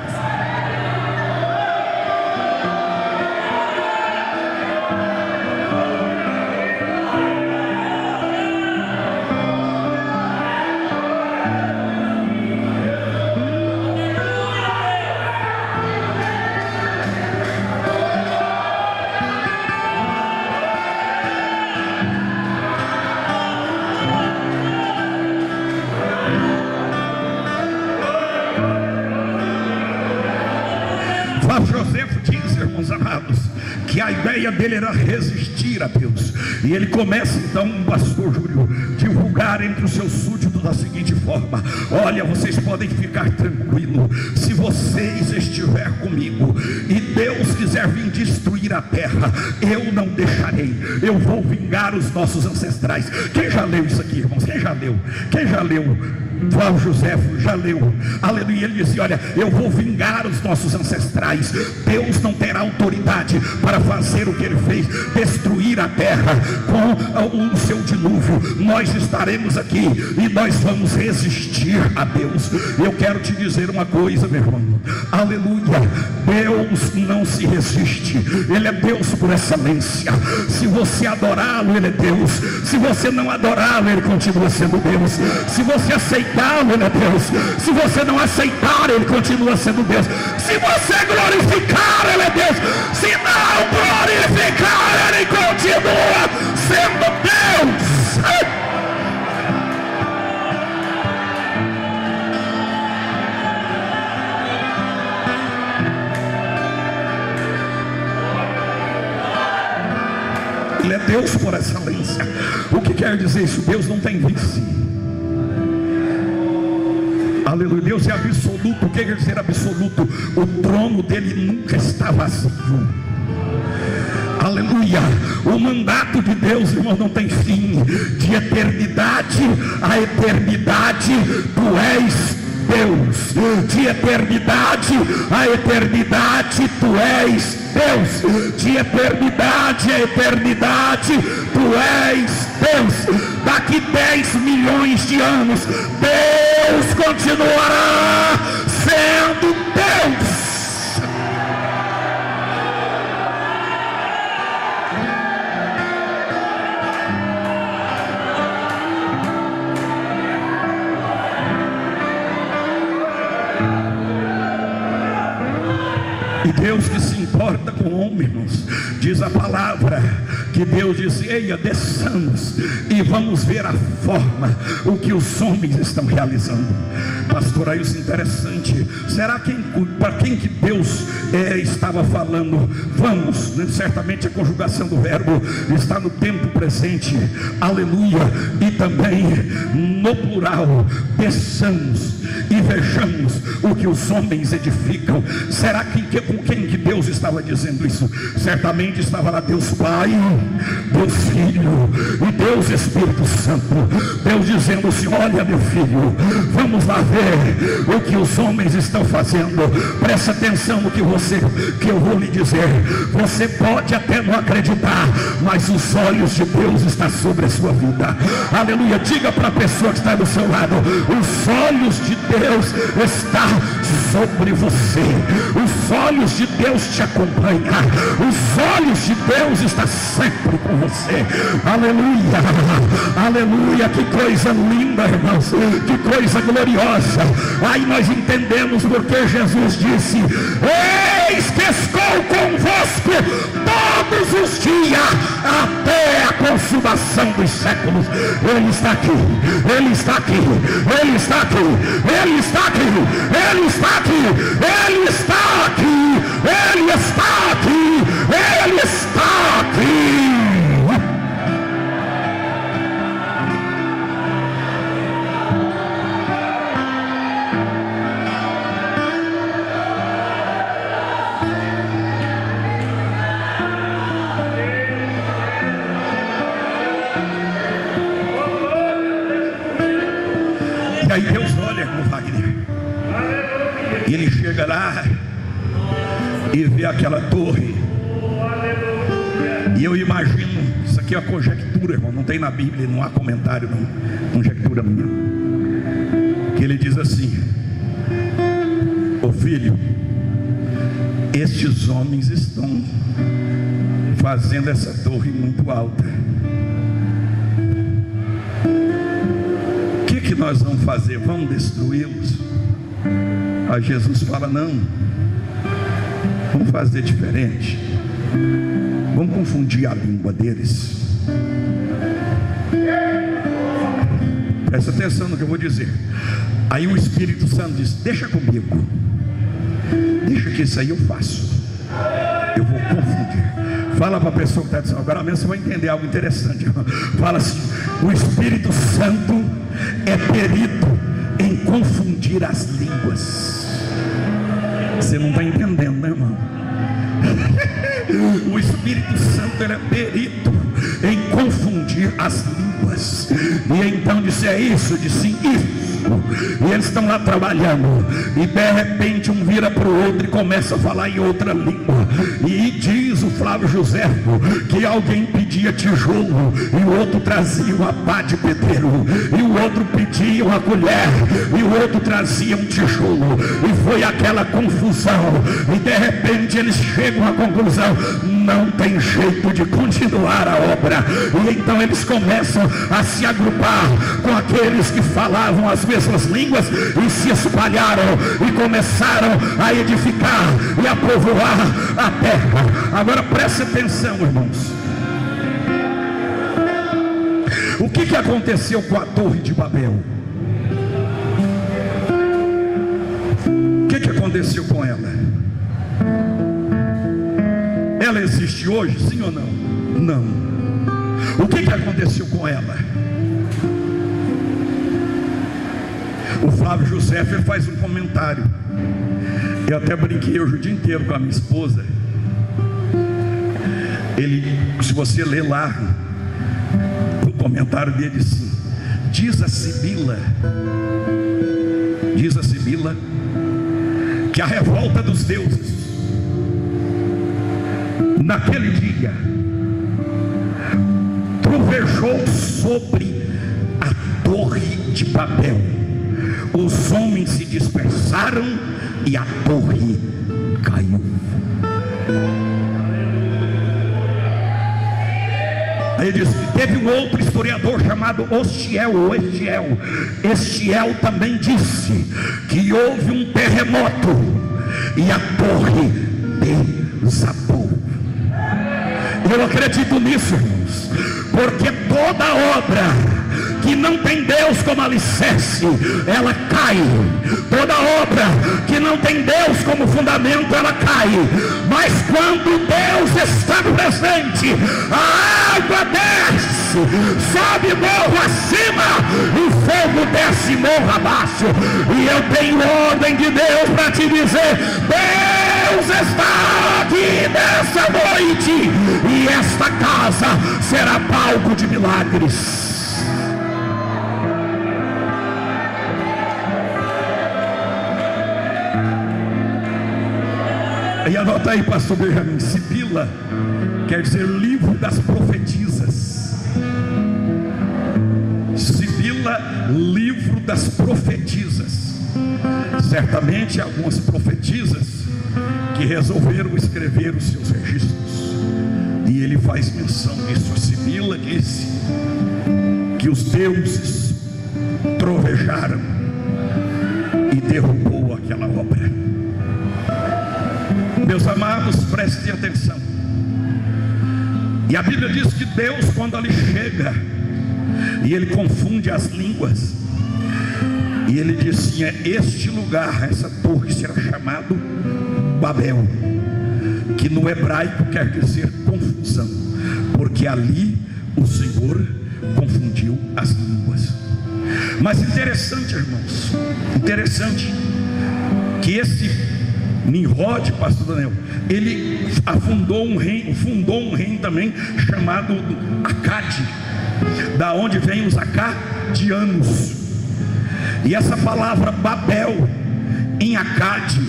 que a ideia dele era resistir a Deus. E ele começa então, pastor Júlio, divulgar entre os seus súditos da seguinte forma: olha, vocês podem ficar tranquilos, se vocês estiver comigo e Deus quiser vir destruir a terra, eu não deixarei, eu vou vingar os nossos ancestrais. Quem já leu isso aqui, irmãos? Quem já leu? Quem já leu? Flávio José já leu, aleluia. Ele dizia: olha, eu vou vingar os nossos ancestrais. Deus não terá autoridade para fazer o que ele fez, destruir a terra com o seu dilúvio. Nós estaremos aqui e nós vamos resistir a Deus. Eu quero te dizer uma coisa, meu irmão, aleluia, Deus não se resiste, Ele é Deus por excelência. Se você adorá-lo, Ele é Deus. Se você não adorá-lo, Ele continua sendo Deus. Se você aceitá-lo, Ele é Deus. Se você não aceitar, Ele continua sendo Deus. Se você glorificar, Ele é Deus. Se não glorificar, Ele continua sendo Deus. Ele é Deus por excelência. O que quer dizer isso? Deus não tem vice. Aleluia. Deus é absoluto. O que quer dizer absoluto? O trono dele nunca está vazio. Aleluia. O mandato de Deus, irmão, não tem fim. De eternidade a eternidade, tu és Deus. De eternidade a eternidade, tu és Deus. De eternidade a eternidade, tu és Deus. Daqui 10 milhões de anos, Deus continuará sendo Deus. E Deus que se importa com o homem, irmãos, diz a palavra que Deus diz: eia, desçamos e vamos ver a forma, o que os homens estão realizando. Pastor, aí isso é interessante. Será para quem que Deus estava falando? Vamos, né? Certamente a conjugação do verbo está no tempo presente, aleluia, e também no plural. Desçamos e vejamos o que os homens edificam. Será que com quem que Deus estava dizendo isso? Certamente estava lá Deus Pai, Deus Filho e Deus Espírito Santo. Deus dizendo assim: olha, meu filho, vamos lá ver o que os homens estão fazendo. Presta atenção no que eu vou lhe dizer. Você pode até não acreditar, mas os olhos de Deus estão sobre a sua vida. Aleluia. Diga para a pessoa que está do seu lado: os olhos de Deus estão sobre você. Os olhos de Deus te acompanham. Os olhos de Deus estão sempre com você. Aleluia, aleluia. Que coisa linda, irmãos, que coisa gloriosa. Aí nós entendemos porque Jesus disse: eis que estou convosco todos os dias até a consumação dos séculos. Ele está aqui, Ele está aqui, Ele está aqui, Ele está aqui, Ele está aqui, Ele está aqui, Ele está aqui, Ele está aqui. E aí Deus olha com Wagner, e ele chega lá e vê aquela torre. E eu imagino, isso aqui é uma conjectura, irmão, não tem na Bíblia, não há comentário, não, conjectura minha, que ele diz assim: ô filho, estes homens estão fazendo essa torre muito alta. O que nós vamos fazer? Vamos destruí-los? Aí Jesus fala: não, vamos fazer diferente. Vamos confundir a língua deles. Presta atenção no que eu vou dizer. Aí o Espírito Santo diz: deixa comigo, deixa que isso aí eu faço. Eu vou confundir. Fala para a pessoa que está dizendo, agora mesmo você vai entender algo interessante. Fala assim: o Espírito Santo é perito em confundir as línguas. Você não está entendendo, né, irmão? O Espírito Santo, ele é perito em confundir as línguas. E então disse: é isso, disse isso. E eles estão lá trabalhando, e de repente um vira para o outro e começa a falar em outra língua. E diz o Flávio José que alguém pedia tijolo e o outro trazia uma pá de pedreiro, e o outro pedia uma colher e o outro trazia um tijolo, e foi aquela confusão. E de repente eles chegam à conclusão: não tem jeito de continuar a obra. E então eles começam a se agrupar com aqueles que falavam as mesmas línguas, e se espalharam e começaram a edificar e a povoar a terra. Agora preste atenção, irmãos. O que aconteceu com a Torre de Babel? O que aconteceu com ela? Ela existe hoje, sim ou não? Não. O que aconteceu com ela? O Flávio José faz um comentário. Eu até brinquei hoje o dia inteiro com a minha esposa. Ele, se você ler lá o comentário dele, assim: diz a Sibila que a revolta dos deuses naquele dia trovejou sobre a Torre de Babel. Os homens se dispersaram e a torre caiu. Aí diz: teve um outro historiador chamado Estiel também disse que houve um terremoto e a torre desabou. Eu acredito nisso, irmãos, porque toda obra que não tem Deus como alicerce, ela cai. Toda obra que não tem Deus como fundamento, ela cai. Mas quando Deus está presente, a água desce, sobe morro acima, e fogo desce morro abaixo. E eu tenho ordem de Deus para te dizer: Deus está aqui nessa noite, e esta casa será palco de milagres. E anota aí, pastor Benjamin: Sibila quer dizer livro das profetisas. Sibila, livro das profetisas. Certamente algumas profetisas que resolveram escrever os seus registros. E ele faz menção disso. A Sibila disse que os deuses trovejaram e derrubou aquela obra. Meus amados, prestem atenção. E a Bíblia diz que Deus, quando ele chega e ele confunde as línguas, e ele diz assim: é este lugar, essa torre será chamado Babel, que no hebraico quer dizer confusão, porque ali o Senhor confundiu as línguas. Mas interessante, irmãos, interessante que esse Nimrod, pastor Daniel, ele fundou um reino também chamado Acade, da onde vem os acadianos. E essa palavra Babel em Acade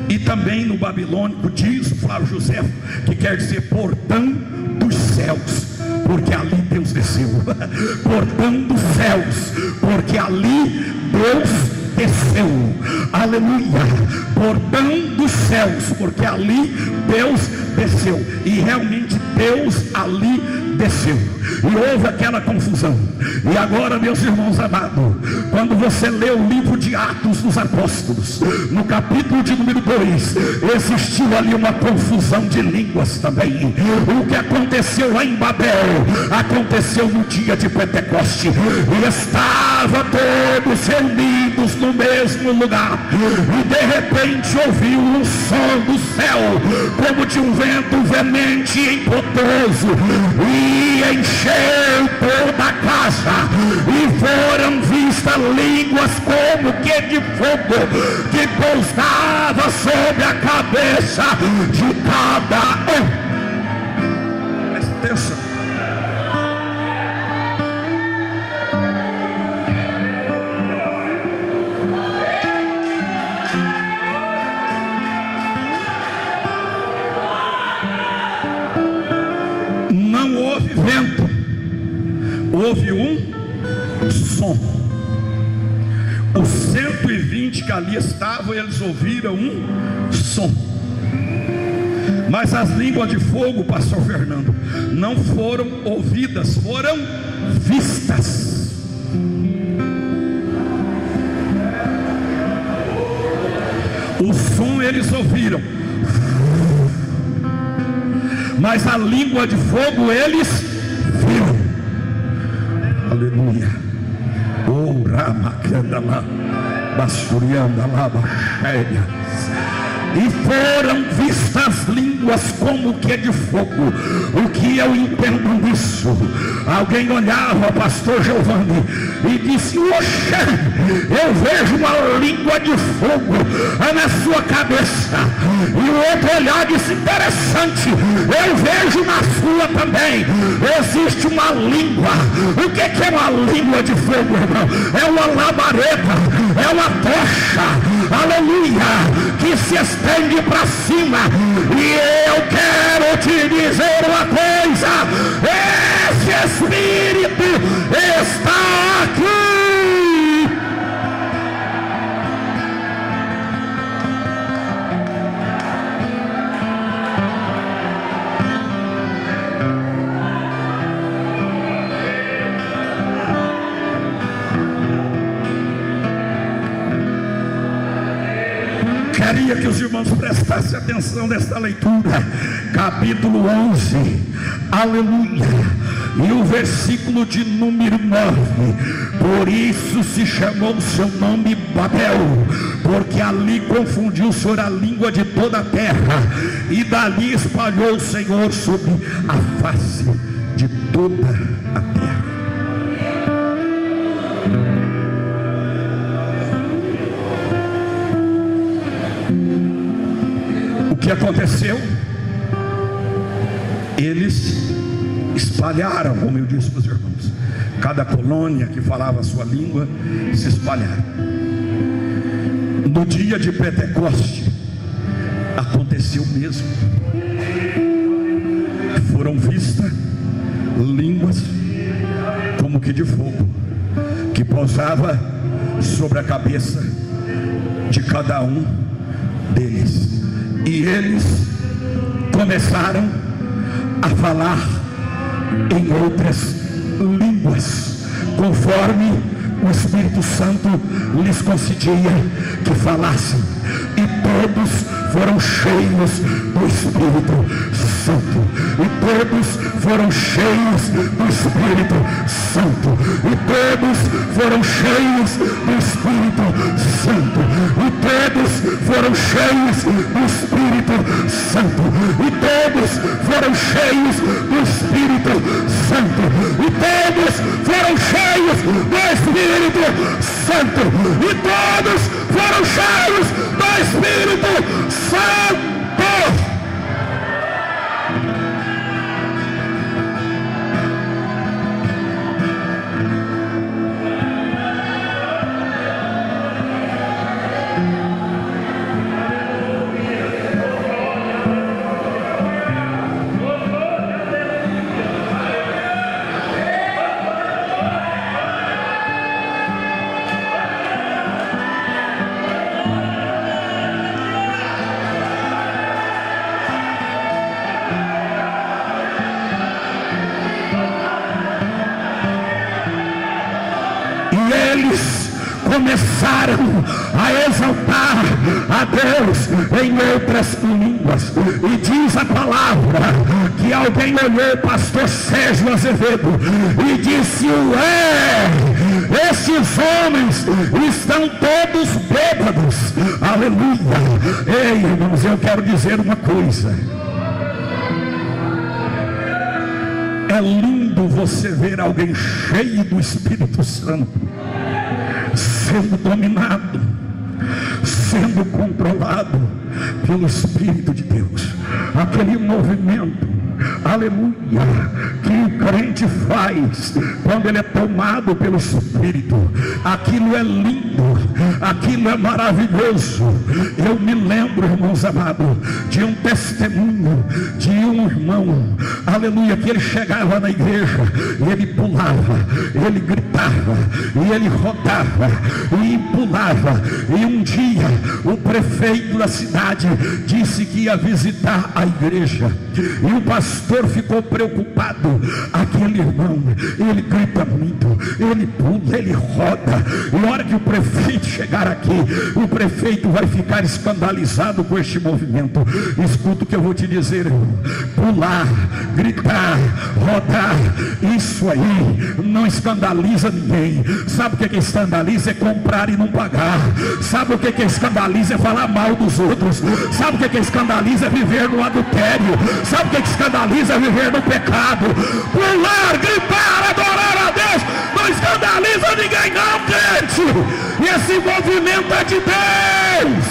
e também no babilônico, diz o Flávio José, que quer dizer portão dos céus, porque ali Deus desceu. Portão dos céus, porque ali Deus desceu. Aleluia. Portão dos céus, porque ali Deus desceu. E realmente Deus ali desceu. E houve aquela confusão. E agora, meus irmãos amados, quando você lê o livro de Atos dos Apóstolos, no capítulo de número 2, existiu ali uma confusão de línguas também. O que aconteceu lá em Babel aconteceu no dia de Pentecoste. E estava estavam todos reunidos no mesmo lugar, e de repente ouviu um som do céu, como de um vento veemente e impetuoso, e encheu toda a casa, e foram vistas línguas como que de fogo, que pousava sobre a cabeça de cada um. Presta atenção. Não houve vento, houve um som. Os 120 que ali estavam, eles ouviram um som. Mas as línguas de fogo, pastor Fernando, não foram ouvidas, foram vistas. O som eles ouviram, mas a língua de fogo eles viram. Aleluia. Oh, Ramacandala, Basuriandala, Bacheia. E foram vistas línguas como que de fogo. O que eu entendo nisso? Alguém olhava, pastor Giovanni, e disse: oxe, eu vejo uma língua de fogo na sua cabeça. E o outro olhar disse: interessante, eu vejo na sua também. Existe uma língua. O que é uma língua de fogo, irmão? É uma labareda, é uma tocha, aleluia, que se estende para cima. E eu quero te dizer uma coisa: esse Espírito está aqui. Queria que os irmãos prestassem atenção nesta leitura, capítulo 11, aleluia, e o versículo de número 9. Por isso se chamou o seu nome Babel, porque ali confundiu o Senhor a língua de toda a terra, e dali espalhou o Senhor sobre a face de toda a terra. O que aconteceu? Eles espalharam, como eu disse para os irmãos, cada colônia que falava a sua língua se espalharam. No dia de Pentecoste aconteceu mesmo. Foram vistas línguas como que de fogo, que pousava sobre a cabeça de cada um deles. E eles começaram a falar em outras línguas, conforme o Espírito Santo lhes concedia que falassem. E todos foram cheios do Espírito Santo. E todos foram cheios do Espírito Santo. E todos foram cheios do Espírito Santo. E todos foram cheios do Espírito Santo. E todos foram cheios do Espírito Santo. E todos foram cheios do Espírito Santo. E todos foram cheios do Espírito Santo. Começaram a exaltar a Deus em outras línguas. E diz a palavra que alguém olhou o pastor Sérgio Azevedo e disse: ué, esses homens estão todos bêbados. Aleluia. Ei, irmãos, eu quero dizer uma coisa. É lindo você ver alguém cheio do Espírito Santo, sendo dominado, sendo controlado pelo Espírito de Deus. Aquele movimento, aleluia, que o crente faz quando ele é tomado pelo Espírito, aquilo é lindo, aquilo é maravilhoso. Eu me lembro, irmãos amados, de um testemunho de um irmão, aleluia, que ele chegava na igreja e ele pulava, ele gritava, e ele rodava e pulava. E um dia o prefeito da cidade disse que ia visitar a igreja, e o pastor ficou preocupado. Aquele irmão, ele grita muito, ele pula, ele roda, e na hora que o prefeito chegar aqui, o prefeito vai ficar escandalizado com este movimento. Escuta o que eu vou te dizer, irmão. Pular, gritar, rodar, isso aí não escandaliza ninguém. Sabe o que escandaliza? É comprar e não pagar. Sabe o que escandaliza? É falar mal dos outros. Sabe o que escandaliza? É viver no adultério. Sabe o que escandaliza? É viver no pecado. Pular, gritar, adorar a Deus não escandaliza ninguém não, crente. E esse movimento é de Deus.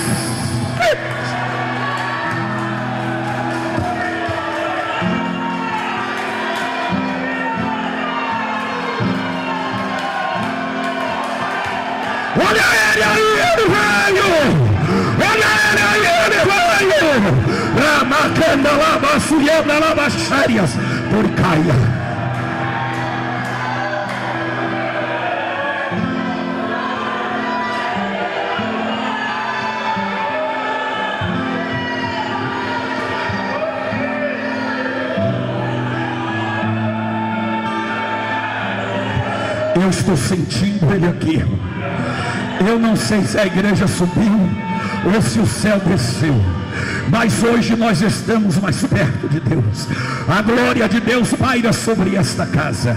Olha ele aí, ele veio! Olha ele aí, ele veio! Ramacanda lava, suyanda lava, xérias, por caia. Eu estou sentindo ele aqui. Eu não sei se a igreja subiu ou se o céu desceu, mas hoje nós estamos mais perto de Deus. A glória de Deus paira sobre esta casa.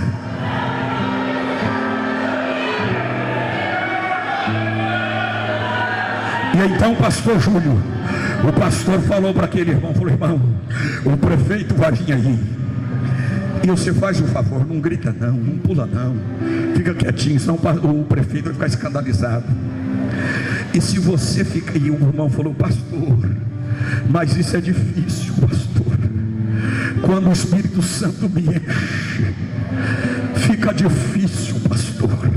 E então, pastor Júlio, o pastor falou para aquele irmão, falou: irmão, o prefeito vai vir aí, e você faz um favor, não grita não, não pula não, fica quietinho, senão o prefeito vai ficar escandalizado. E se você fica, e o irmão falou: pastor, mas isso é difícil, pastor, quando o Espírito Santo me enche, fica difícil, pastor.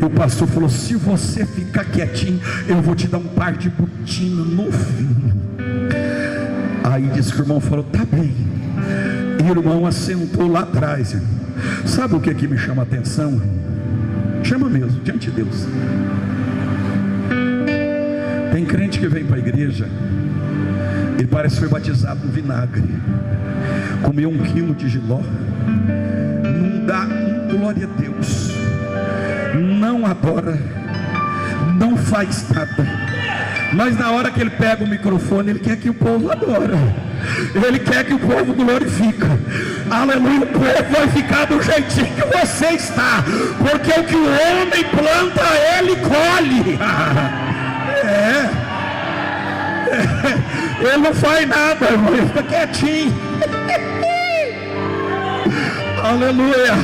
E o pastor falou: se você ficar quietinho, eu vou te dar um par de botina novinho. Aí disse que o irmão falou: tá bem. E o irmão assentou lá atrás, irmão. Sabe o que me chama a atenção? Chama mesmo, diante de Deus. Tem crente que vem para a igreja, ele parece que foi batizado no vinagre, comeu 1 quilo de jiló, não dá glória a Deus, não adora, não faz nada, mas na hora que ele pega o microfone, ele quer que o povo adore, ele quer que o povo glorifique. Aleluia, o povo vai ficar do jeitinho que você está, porque o que o homem planta, ele colhe. Ele não faz nada, irmão, ele fica quietinho. Aleluia.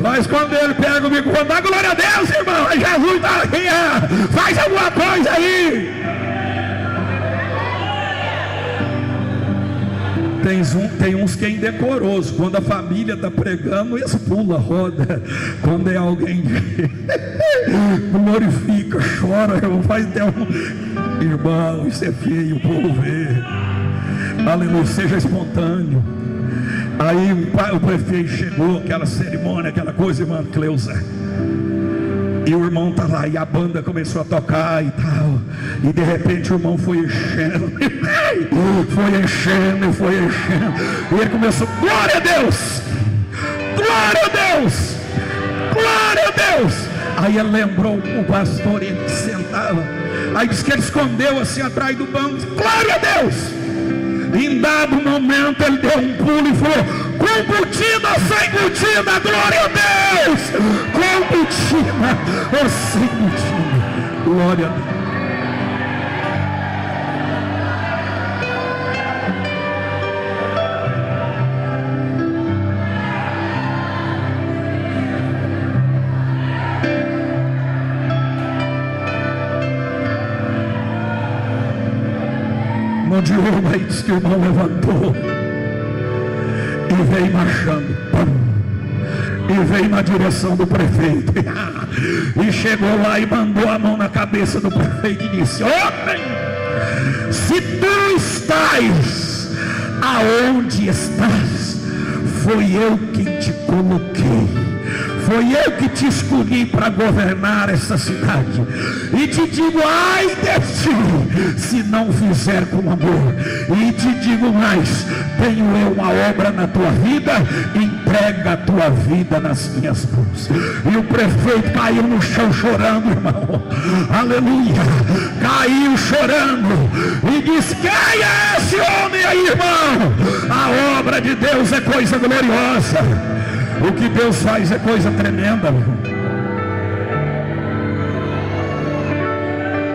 Mas quando ele pega o microfone, dá glória a Deus, irmão, Jesus está aqui, faz alguma coisa aí. Tem uns que é indecoroso. Quando a família está pregando, eles pulam, roda. Quando é alguém glorifica, chora, faz até um... Irmão, isso é feio, o povo vê. Aleluia, seja espontâneo. Aí o prefeito chegou, aquela cerimônia, aquela coisa, irmã Cleusa, e o irmão está lá, e a banda começou a tocar e tal, e de repente o irmão foi enchendo, e ele começou: glória a Deus, glória a Deus, glória a Deus. Aí ele lembrou o pastor, ele sentava, aí disse que ele escondeu assim atrás do banco, glória a Deus. Em dado momento ele deu um pulo e falou: Com botina ou sem botina, glória a Deus. Com botina ou sem botina, glória a Deus. Mão de ouro, aí diz que o irmão levantou e veio marchando, e veio na direção do prefeito, e chegou lá e mandou a mão na cabeça do prefeito e disse: homem, se tu estás aonde estás, foi eu quem te coloquei, foi eu que te escolhi para governar essa cidade. E te digo, ai de ti, se não fizer com amor. E te digo mais, tenho eu uma obra na tua vida, entrega a tua vida nas minhas mãos. E o prefeito caiu no chão chorando, irmão. Aleluia. Caiu chorando e disse: quem é esse homem aí, irmão? A obra de Deus é coisa gloriosa. O que Deus faz é coisa tremenda, meu irmão.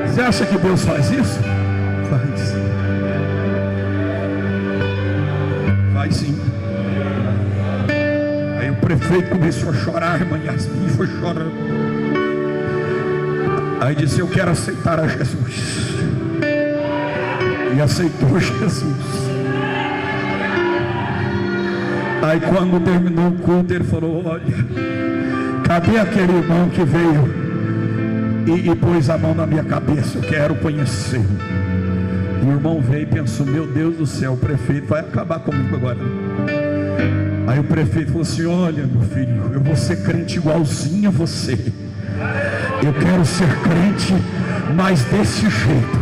Você acha que Deus faz isso? Faz. Faz sim. Aí o prefeito começou a chorar, a irmã Yasmin foi chorando. Aí disse: eu quero aceitar a Jesus. E aceitou Jesus. Aí quando terminou o culto, ele falou: olha, cadê aquele irmão que veio e pôs a mão na minha cabeça? Eu quero conhecer. O irmão veio e pensou: meu Deus do céu, o prefeito vai acabar comigo agora. Aí o prefeito falou assim: olha, meu filho, eu vou ser crente igualzinho a você. Eu quero ser crente, mas desse jeito,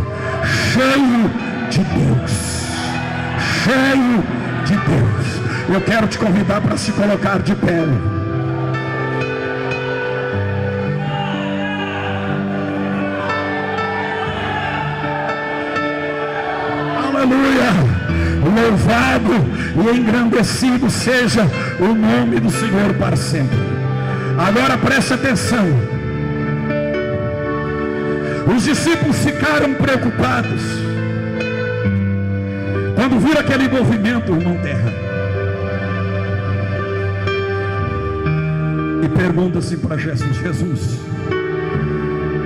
cheio de Deus, cheio de Deus. Eu quero te convidar para se colocar de pé. Aleluia. Louvado e engrandecido seja o nome do Senhor para sempre. Agora preste atenção. Os discípulos ficaram preocupados quando viram aquele movimento, irmão Terra. E pergunta-se para Jesus: Jesus,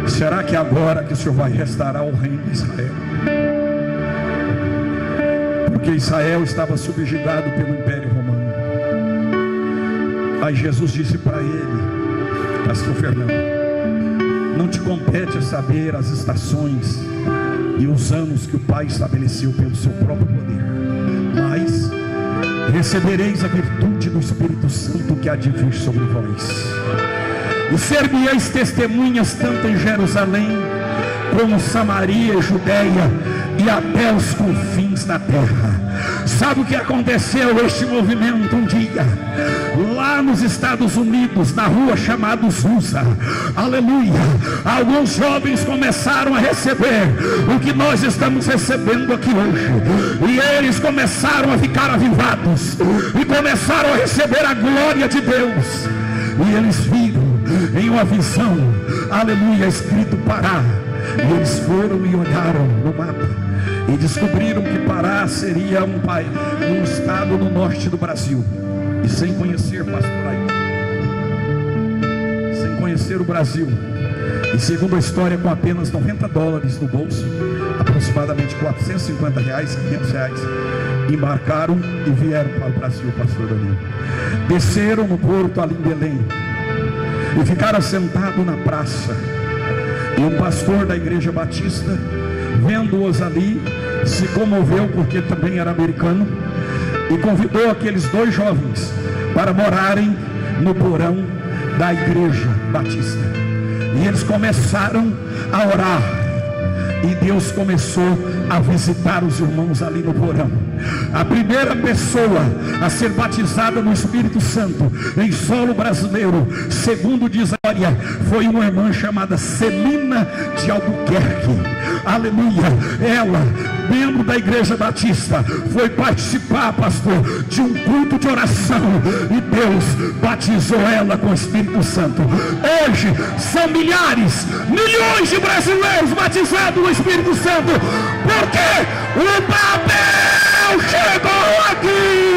será que agora que o Senhor vai restaurar o reino de Israel? Porque Israel estava subjugado pelo Império Romano. Aí Jesus disse para ele: pastor Fernando, não te compete saber as estações e os anos que o Pai estabeleceu pelo seu próprio poder, mas recebereis a virtude do Espírito Santo que há de vir sobre vós, e ser-me-eis testemunhas tanto em Jerusalém como Samaria, Judeia e até os confins da terra. Sabe o que aconteceu este movimento um dia? Lá nos Estados Unidos, na rua chamada Azusa, aleluia, alguns jovens começaram a receber o que nós estamos recebendo aqui hoje, e eles começaram a ficar avivados, e começaram a receber a glória de Deus, e eles viram em uma visão, aleluia, escrito Pará, e eles foram e olharam no mapa, e descobriram que Pará seria um estado no norte do Brasil. E sem conhecer, pastor Ailton, sem conhecer o Brasil, e segundo a história, com apenas $90 no bolso, aproximadamente R$450, R$500, embarcaram e vieram para o Brasil, pastor Danilo. Desceram no porto ali em Belém e ficaram sentados na praça. E um pastor da igreja batista, vendo-os ali, se comoveu, porque também era americano, e convidou aqueles dois jovens para morarem no porão da igreja batista. E eles começaram a orar, e Deus começou a visitar os irmãos ali no porão. A primeira pessoa a ser batizada no Espírito Santo em solo brasileiro, segundo diz a foi uma irmã chamada Celina de Albuquerque. Aleluia. Ela, membro da Igreja Batista, foi participar, pastor, de um culto de oração, e Deus batizou ela com o Espírito Santo. Hoje são milhares, milhões de brasileiros batizados no Espírito Santo, porque o Babel chegou aqui.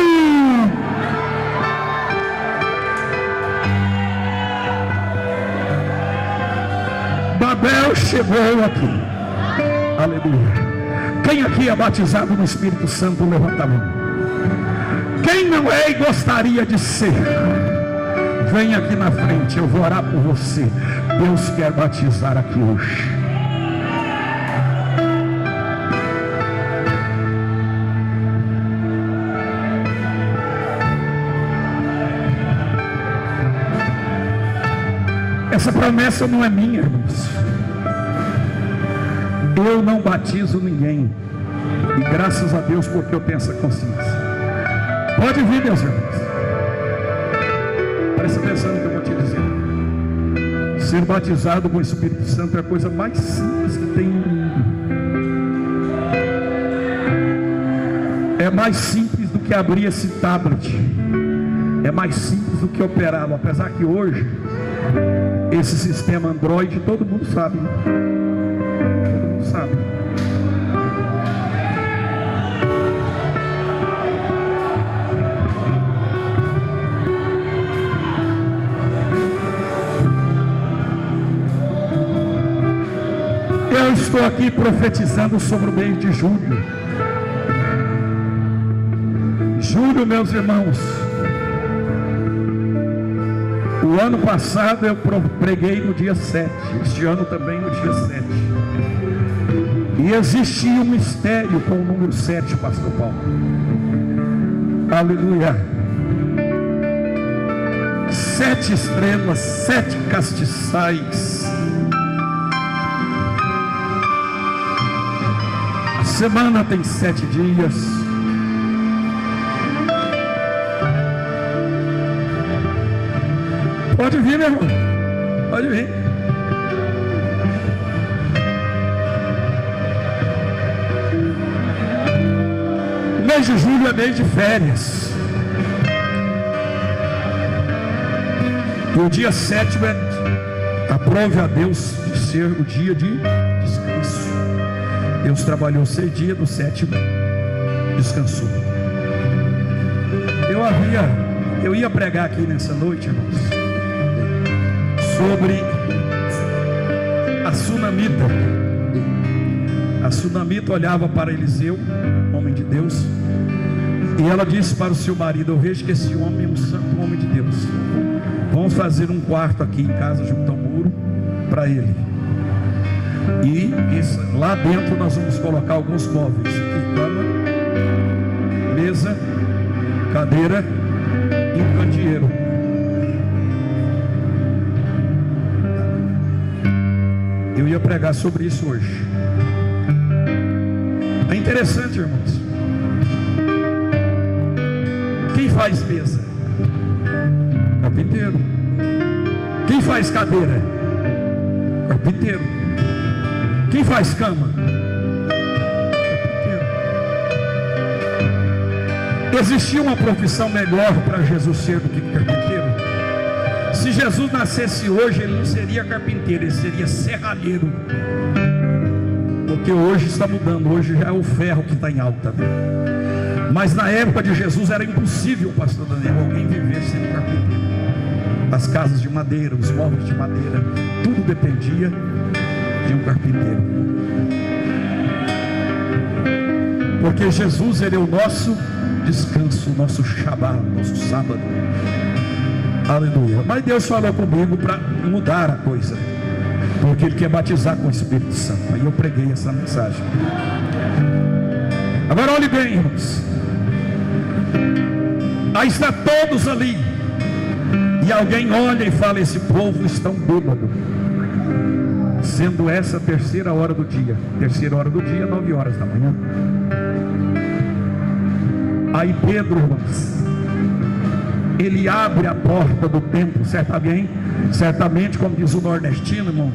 Babel chegou aqui. Aleluia. Quem aqui é batizado no Espírito Santo, levanta a mão. Quem não é e gostaria de ser, vem aqui na frente, eu vou orar por você. Deus quer batizar aqui hoje. Essa promessa não é minha, irmãos. Eu não batizo ninguém. E graças a Deus, porque eu tenho essa consciência. Pode vir, meus irmãos. Presta atenção no que eu vou te dizer. Ser batizado com o Espírito Santo é a coisa mais simples que tem no mundo. É mais simples do que abrir esse tablet. É mais simples do que operá-lo. Apesar que hoje esse sistema Android, todo mundo sabe, né? Todo mundo sabe. Eu estou aqui profetizando sobre o mês de julho. Julho, meus irmãos. O ano passado eu preguei no dia 7, este ano também no dia 7. E existia um mistério com o número 7, pastor Paulo. Aleluia. 7 estrelas, 7 castiçais. A semana tem 7 dias. Pode vir, meu irmão. Pode vir. O mês de julho é mês de férias. E o dia 7 aprove a Deus de ser o dia de descanso. Deus trabalhou 6 dias, no 7º descansou. Eu ia pregar aqui nessa noite, irmãos, sobre a sunamita. A sunamita olhava para Eliseu, homem de Deus, e ela disse para o seu marido: eu vejo que esse homem é um santo homem de Deus. Vamos fazer um quarto aqui em casa, junto ao muro, para ele. E lá dentro nós vamos colocar alguns móveis: aqui, cama, mesa, cadeira e um candeeiro. Eu ia pregar sobre isso hoje. É interessante, irmãos. Quem faz mesa? Carpinteiro. Quem faz cadeira? Carpinteiro. Quem faz cama? Carpinteiro. Existia uma profissão melhor para Jesus ser do que carpinteiro? Se Jesus nascesse hoje, ele não seria carpinteiro, ele seria serralheiro. Porque hoje está mudando, hoje já é o ferro que está em alta, né? Mas na época de Jesus era impossível, pastor Daniel, alguém viver sendo carpinteiro. As casas de madeira, os móveis de madeira, tudo dependia de um carpinteiro. Porque Jesus, ele é o nosso descanso, o nosso Shabbat, o nosso sábado. Aleluia. Mas Deus falou comigo para mudar a coisa, porque Ele quer batizar com o Espírito Santo. Aí eu preguei essa mensagem. Agora olhe bem, irmãos. Aí está todos ali, e alguém olha e fala: esse povo está bêbado. Sendo essa a terceira hora do dia. Terceira hora do dia, 9 horas da manhã. Aí Pedro, irmãos, ele abre a porta do templo, certo alguém? Certamente, como diz o nordestino, irmão,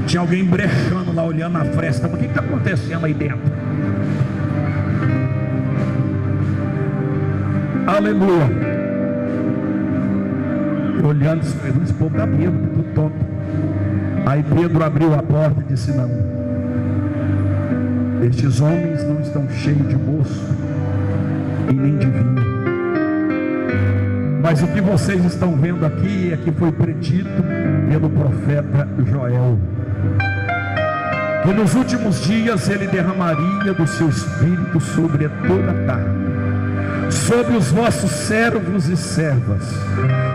tinha alguém brechando lá, olhando na fresta. Mas o que está acontecendo aí dentro? Aleluia. Olhando, esse povo está bêbado, tudo tonto. Aí Pedro abriu a porta e disse: não, estes homens não estão cheios de moço e nem de vinho, mas o que vocês estão vendo aqui é que foi predito pelo profeta Joel, que nos últimos dias ele derramaria do seu espírito sobre toda a carne, sobre os vossos servos e servas,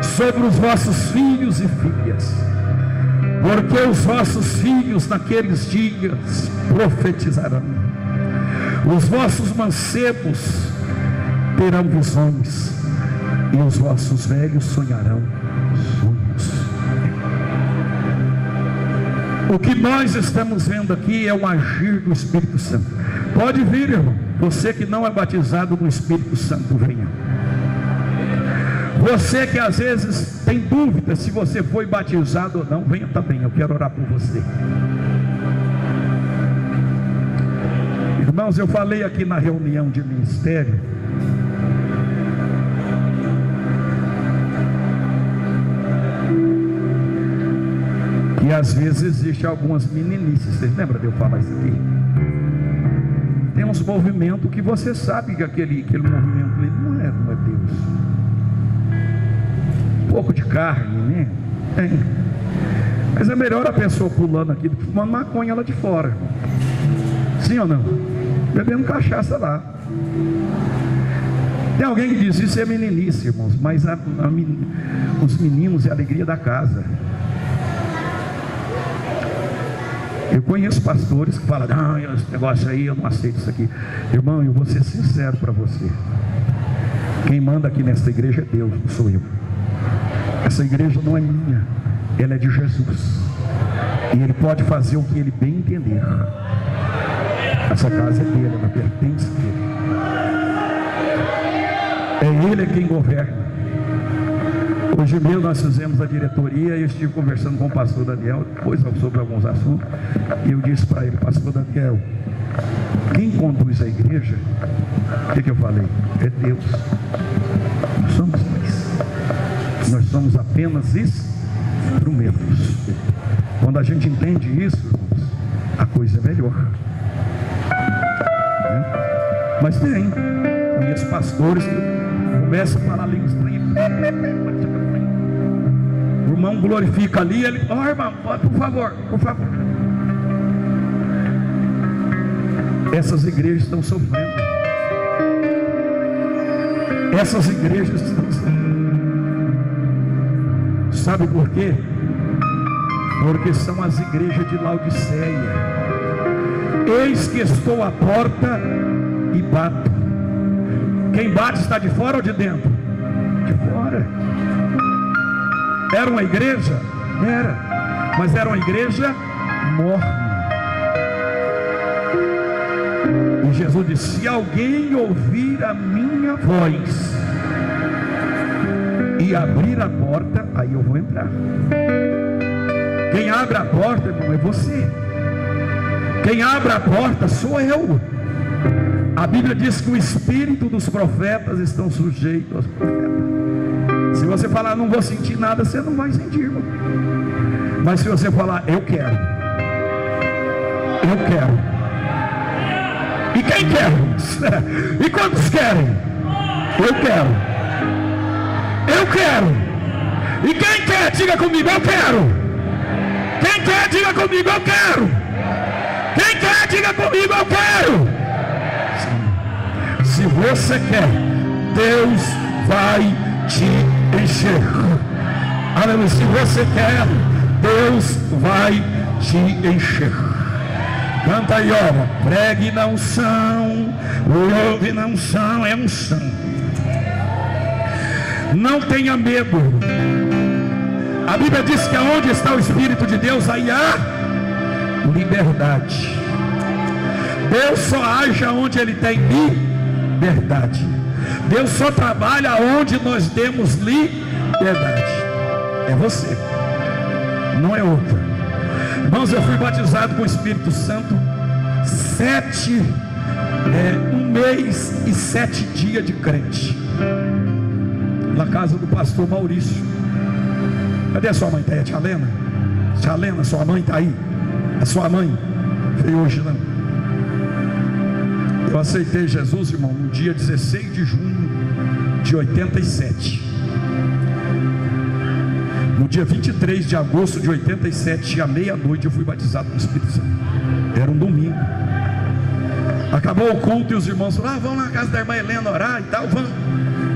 sobre os vossos filhos e filhas, porque os vossos filhos naqueles dias profetizarão, os vossos mancebos terão visões, e os vossos velhos sonharão sonhos. O que nós estamos vendo aqui é o agir do Espírito Santo. Pode vir, irmão. Você que não é batizado no Espírito Santo, venha. Você que às vezes tem dúvida se você foi batizado ou não, venha também. Eu quero orar por você. Irmãos, eu falei aqui na reunião de ministério que às vezes existe algumas meninices. Vocês lembram de eu falar isso aqui? Tem uns movimentos que você sabe que aquele movimento ali não é Deus. Um pouco de carne, né? Tem. Mas é melhor a pessoa pulando aqui do que fumando maconha lá de fora. Sim ou não? Bebendo cachaça lá. Tem alguém que diz: isso é meninice, irmãos. Mas os meninos é a alegria da casa. Eu conheço pastores que falam: não, esse negócio aí, eu não aceito isso aqui. Irmão, eu vou ser sincero para você. Quem manda aqui nesta igreja é Deus, não sou eu. Essa igreja não é minha, ela é de Jesus. E Ele pode fazer o que Ele bem entender. Essa casa é dele, ela pertence a Ele. É Ele quem governa. Hoje mesmo nós fizemos a diretoria e eu estive conversando com o pastor Daniel depois sobre alguns assuntos, e eu disse para ele: pastor Daniel, quem conduz a igreja, o que eu falei? É Deus. Não somos nós somos apenas instrumentos. Quando a gente entende isso, irmãos, a coisa é melhor. Mas tem, conheço pastores que começam a falar línguas estranhas. O irmão glorifica ali, ele: ó, irmão, por favor, por favor. Essas igrejas estão sofrendo. Essas igrejas estão sofrendo. Sabe por quê? Porque são as igrejas de Laodiceia. Eis que estou à porta e bato. Quem bate está de fora ou de dentro? De fora. Era uma igreja? Era. Mas era uma igreja morna. E Jesus disse: se alguém ouvir a minha voz e abrir a porta, aí eu vou entrar. Quem abre a porta, irmão, é você. Quem abre a porta sou eu. A Bíblia diz que o espírito dos profetas estão sujeitos aos profetas. Se você falar: não vou sentir nada, você não vai sentir, irmão. Mas se você falar: eu quero, eu quero. E quem quer? E quantos querem? Eu quero. Eu quero. E quem quer, diga comigo: eu quero. Quem quer, diga comigo: eu quero. Quem quer, diga comigo: eu quero. Sim. Se você quer, Deus vai te encher. Aleluia. Se você quer, Deus vai te encher. Canta aí, ora: pregue na unção, ouve na unção, é unção. Não tenha medo. A Bíblia diz que aonde está o Espírito de Deus, aí há liberdade. Deus só age onde Ele tem liberdade. Deus só trabalha onde nós demos liberdade. É você. não é outra. Irmãos, eu fui batizado com o Espírito Santo 1 mês e 7 dias de crente, na casa do pastor Maurício. Cadê a sua mãe? Está aí, a tia Lena? Tia Lena, sua mãe está aí? A sua mãe veio hoje não? Eu aceitei Jesus, irmão, no dia 16 de junho de 87. No dia 23 de agosto de 87, à meia-noite, eu fui batizado no Espírito Santo. Era um domingo. Acabou o culto e os irmãos falaram: vamos na casa da irmã Helena orar e tal, vamos.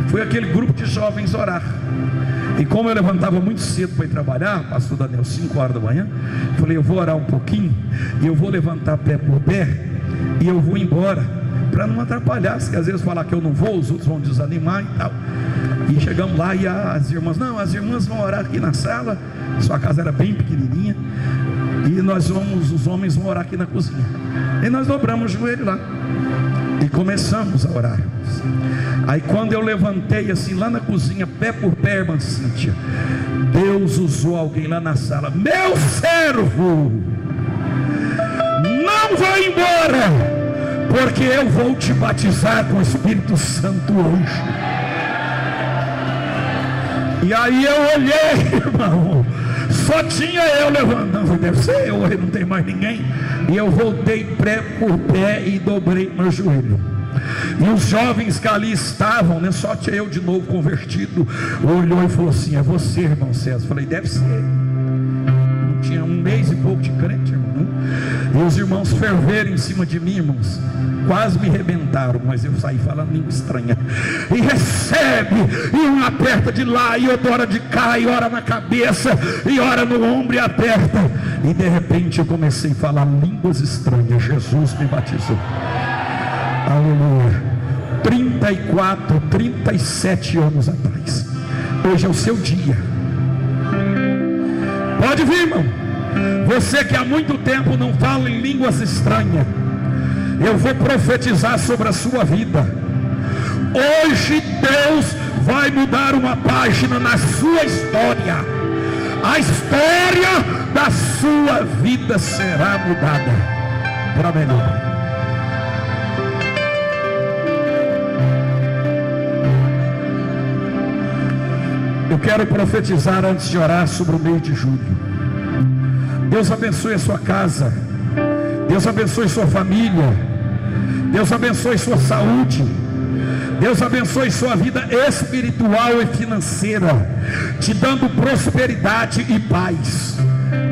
Foi aquele grupo de jovens orar. E como eu levantava muito cedo para ir trabalhar, pastor Daniel, 5 horas da manhã, falei: eu vou orar um pouquinho, e eu vou levantar pé por pé, e eu vou embora, para não atrapalhar, porque às vezes falar que eu não vou, os outros vão desanimar e tal. E chegamos lá e as irmãs: não, as irmãs vão orar aqui na sala, sua casa era bem pequenininha, e os homens vão orar aqui na cozinha. E nós dobramos o joelho lá e começamos a orar. Aí quando eu levantei assim lá na cozinha, pé por pé, irmã Cíntia, Deus usou alguém lá na sala: meu servo, não vai embora, porque eu vou te batizar com o Espírito Santo hoje. E aí eu olhei, irmão, só tinha eu levantando. Não, deve ser eu, não tem mais ninguém. E eu voltei pé por pé e dobrei meu joelho. E os jovens que ali estavam, né, só tinha eu de novo convertido, olhou e falou assim: é você, irmão César? Eu falei: deve ser. Não tinha 1 mês e pouco de crente, irmão. E os irmãos ferveram em cima de mim, irmãos, quase me arrebentaram, mas eu saí falando língua estranha. E recebe, e um aperta de lá, e outro ora de cá, e ora na cabeça, e ora no ombro e aperta. E de repente eu comecei a falar línguas estranhas. Jesus me batizou. Aleluia. 34, 37 anos atrás. Hoje é o seu dia. Pode vir, irmão. Você que há muito tempo não fala em línguas estranhas, eu vou profetizar sobre a sua vida. Hoje Deus vai mudar uma página na sua história. A história da sua vida será mudada para melhor. Eu quero profetizar antes de orar sobre o mês de julho. Deus abençoe a sua casa, Deus abençoe sua família, Deus abençoe sua saúde, Deus abençoe sua vida espiritual e financeira, te dando prosperidade e paz.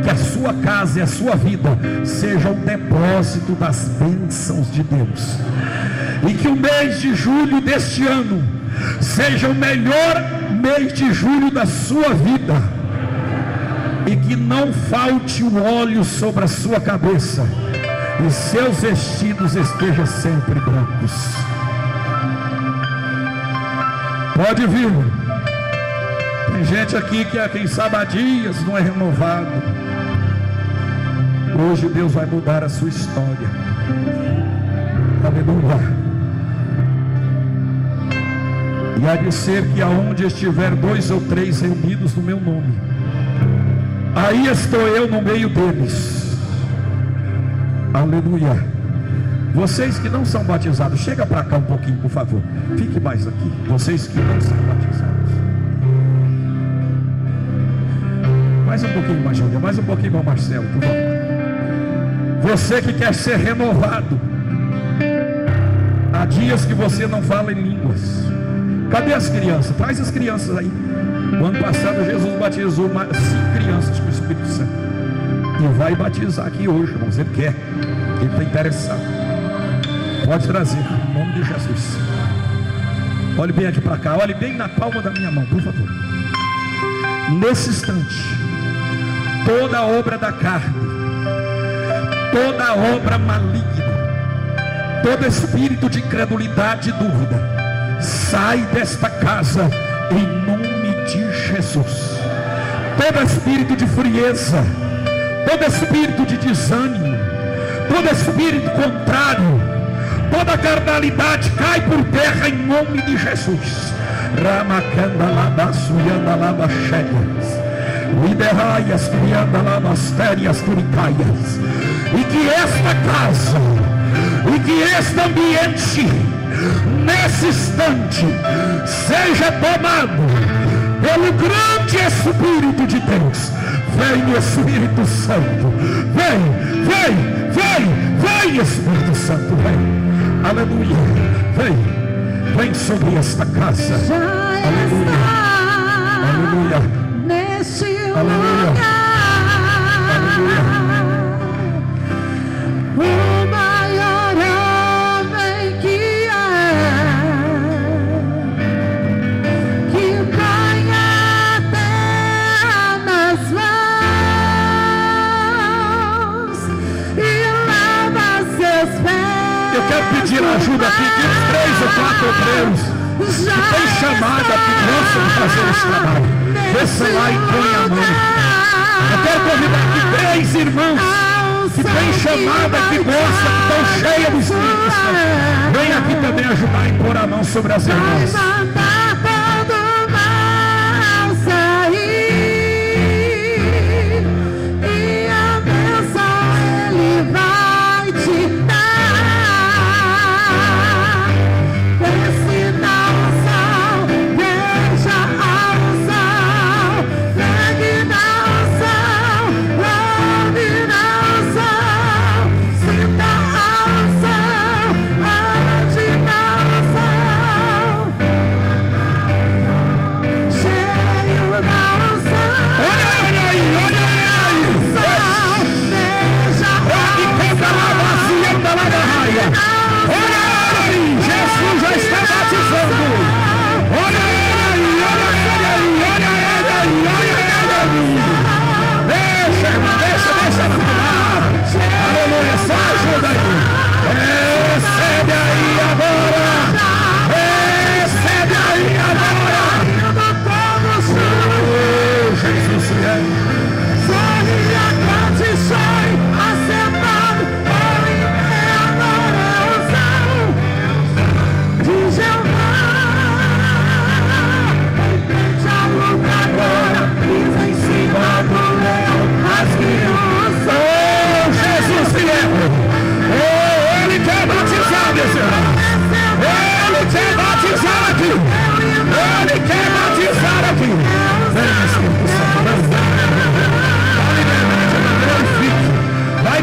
Que a sua casa e a sua vida sejam um depósito das bênçãos de Deus, e que o mês de julho deste ano seja o melhor mês de julho da sua vida, e que não falte o óleo sobre a sua cabeça, e seus vestidos estejam sempre brancos. Pode vir. Tem gente aqui que quem sabe há dias não é renovado. Hoje Deus vai mudar a sua história. Aleluia. E há de ser que aonde estiver 2 ou 3 reunidos no meu nome, aí estou eu no meio deles. Aleluia. Vocês que não são batizados, chega para cá um pouquinho, por favor. Fique mais aqui. Vocês que não são batizados, mais um pouquinho mais, Júlia. Mais um pouquinho mais, Marcelo, por favor. Você que quer ser renovado, há dias que você não fala em línguas. Cadê as crianças? Traz as crianças aí. O ano passado Jesus batizou 5 crianças com o Espírito Santo, e vai batizar aqui hoje, irmãos. Ele quer, ele está interessado. Pode trazer, em nome de Jesus. Olhe bem aqui para cá, olhe bem na palma da minha mão, por favor. Nesse instante, toda obra da carne, toda obra maligna, todo espírito de incredulidade e dúvida, sai desta casa em nome de Jesus. Todo espírito de frieza, todo espírito de desânimo, todo espírito contrário, toda carnalidade cai por terra em nome de Jesus. Liberaias, criandalavastérias, turicaias. E que esta casa, e que este ambiente, nesse instante, seja tomado pelo grande Espírito de Deus. Vem, Espírito Santo, vem, vem, vem, vem, Espírito Santo, vem, aleluia, vem sobre esta casa, aleluia, aleluia, neste aleluia, aleluia. O maior homem que põe a terra nas mãos e lava seus pés. Eu quero pedir ajuda aqui de uns 3 ou 4 obreiros que tem chamada, que gostam de fazer esse trabalho. Desça lá e põe a mão. Eu quero convidar aqui 3 irmãos que tem chamada, que gosta, que estão cheias do Espírito Santo. Vem aqui também ajudar e pôr a mão sobre as irmãs.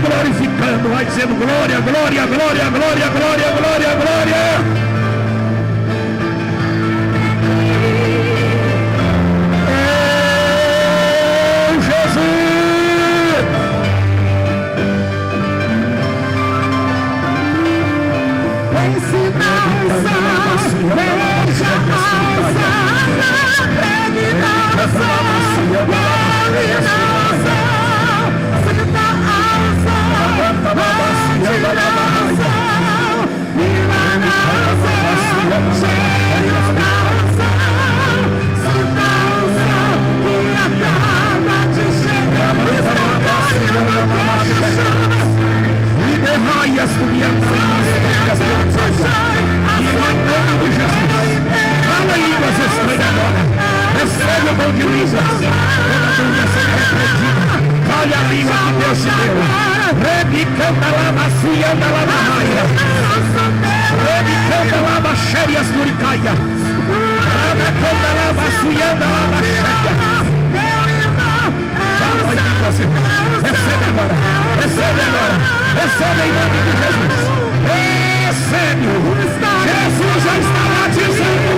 Glorificando, vai dizendo glória, glória, glória, glória, glória, glória, glória. Oh, Jesus! Ensina o sol, deixa a alça, pregue o sol, glória no sol, senta a recebe o pão de línguas, toda dúvida seja repreendida. Olha a língua que Deus te deu. Rebicanda lava, suianda lava, raia. Rebicanda lava, xérias, duricaia. Rebicanda lava, suianda lava, xéria. Recebe agora, recebe agora, recebe em nome de Jesus. Recebe. Jesus já está batizando.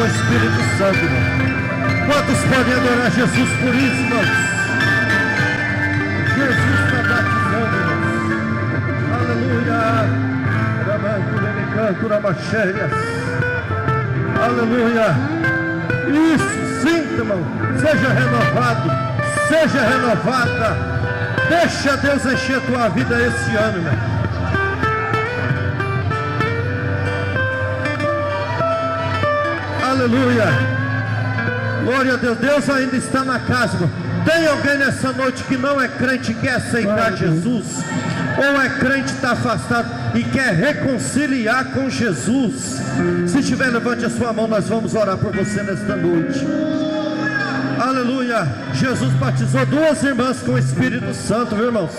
Espírito Santo, irmão. Quantos podem adorar Jesus por isso, irmãos? Jesus está batizando, irmãos. Aleluia. Aleluia. Isso, sinta, irmão. Seja renovado, seja renovada. Deixa Deus encher a tua vida esse ano, irmão. Aleluia. Glória a Deus. Deus ainda está na casa, irmão. Tem alguém nessa noite que não é crente e quer aceitar Jesus? Ou é crente, está afastado e quer reconciliar com Jesus? Se tiver, levante a sua mão, nós vamos orar por você nesta noite. Aleluia. Jesus batizou duas irmãs com o Espírito Santo, viu, irmãos?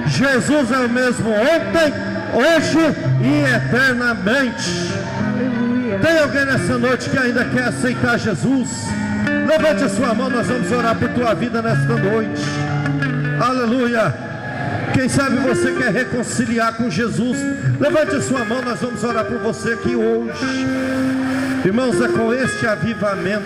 Jesus é o mesmo ontem, hoje e eternamente. Aleluia. Tem alguém nessa noite que ainda quer aceitar Jesus? Levante a sua mão, nós vamos orar por tua vida nesta noite. Aleluia. Quem sabe você quer reconciliar com Jesus? Levante a sua mão, nós vamos orar por você aqui hoje. Irmãos, é com este avivamento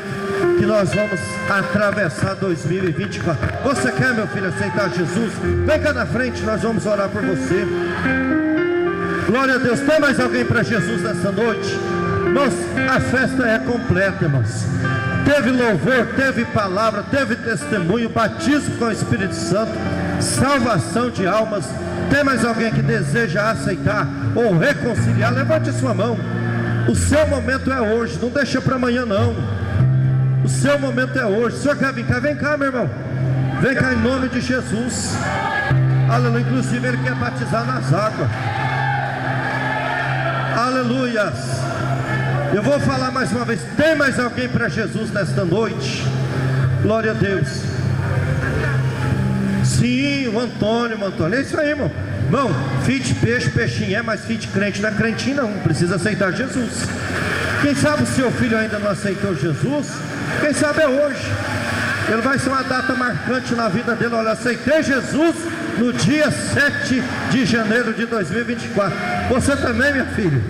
que nós vamos atravessar 2024. Você quer, meu filho, aceitar Jesus? Vem cá na frente, nós vamos orar por você. Glória a Deus. Tem mais alguém para Jesus nessa noite? Irmãos, a festa é completa, irmãos. Teve louvor, teve palavra, teve testemunho, batismo com o Espírito Santo, salvação de almas. Tem mais alguém que deseja aceitar ou reconciliar? Levante a sua mão. O seu momento é hoje, não deixa para amanhã não. O seu momento é hoje. O senhor quer vir cá? Vem cá, meu irmão. Vem cá em nome de Jesus. Aleluia. Inclusive ele quer batizar nas águas. Aleluias. Eu vou falar mais uma vez. Tem mais alguém para Jesus nesta noite? Glória a Deus. Sim, o Antônio. É isso aí, irmão. Irmão, filho de peixe, peixinho é, mas filho de crente não é crentinho não. Precisa aceitar Jesus. Quem sabe o seu filho ainda não aceitou Jesus? Quem sabe é hoje. Ele vai ser uma data marcante na vida dele. Olha, aceitei Jesus no dia 7 de janeiro de 2024. Você também, minha filha?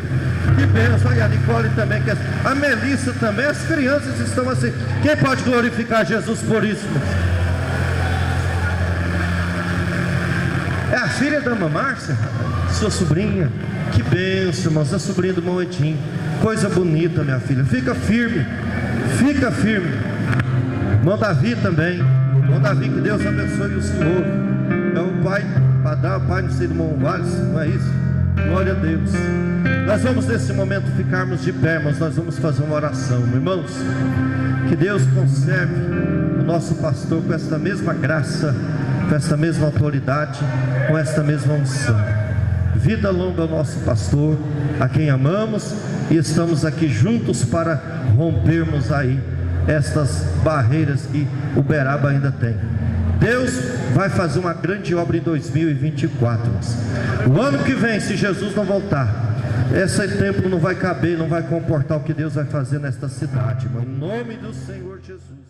Que bênção. E a Nicole também, a Melissa também. As crianças estão assim. Quem pode glorificar Jesus por isso? É a filha da Mãe Márcia, sua sobrinha. Que bênção, irmãos. A sobrinha do Moedinho. Coisa bonita, minha filha. Fica firme. Fica firme. Irmão Davi também. Irmão Davi, que Deus abençoe o senhor. É o pai, Padrão, pai do Simão Vales, não é isso? Glória a Deus. Nós vamos nesse momento ficarmos de pé, mas nós vamos fazer uma oração, irmãos. Que Deus conserve o nosso pastor com esta mesma graça, com esta mesma autoridade, com esta mesma unção. Vida longa ao nosso pastor, a quem amamos, e estamos aqui juntos para rompermos aí estas barreiras que Uberaba ainda tem. Deus vai fazer uma grande obra em 2024. O ano que vem, se Jesus não voltar, esse templo não vai caber, não vai comportar o que Deus vai fazer nesta cidade, irmão. Em nome do Senhor Jesus.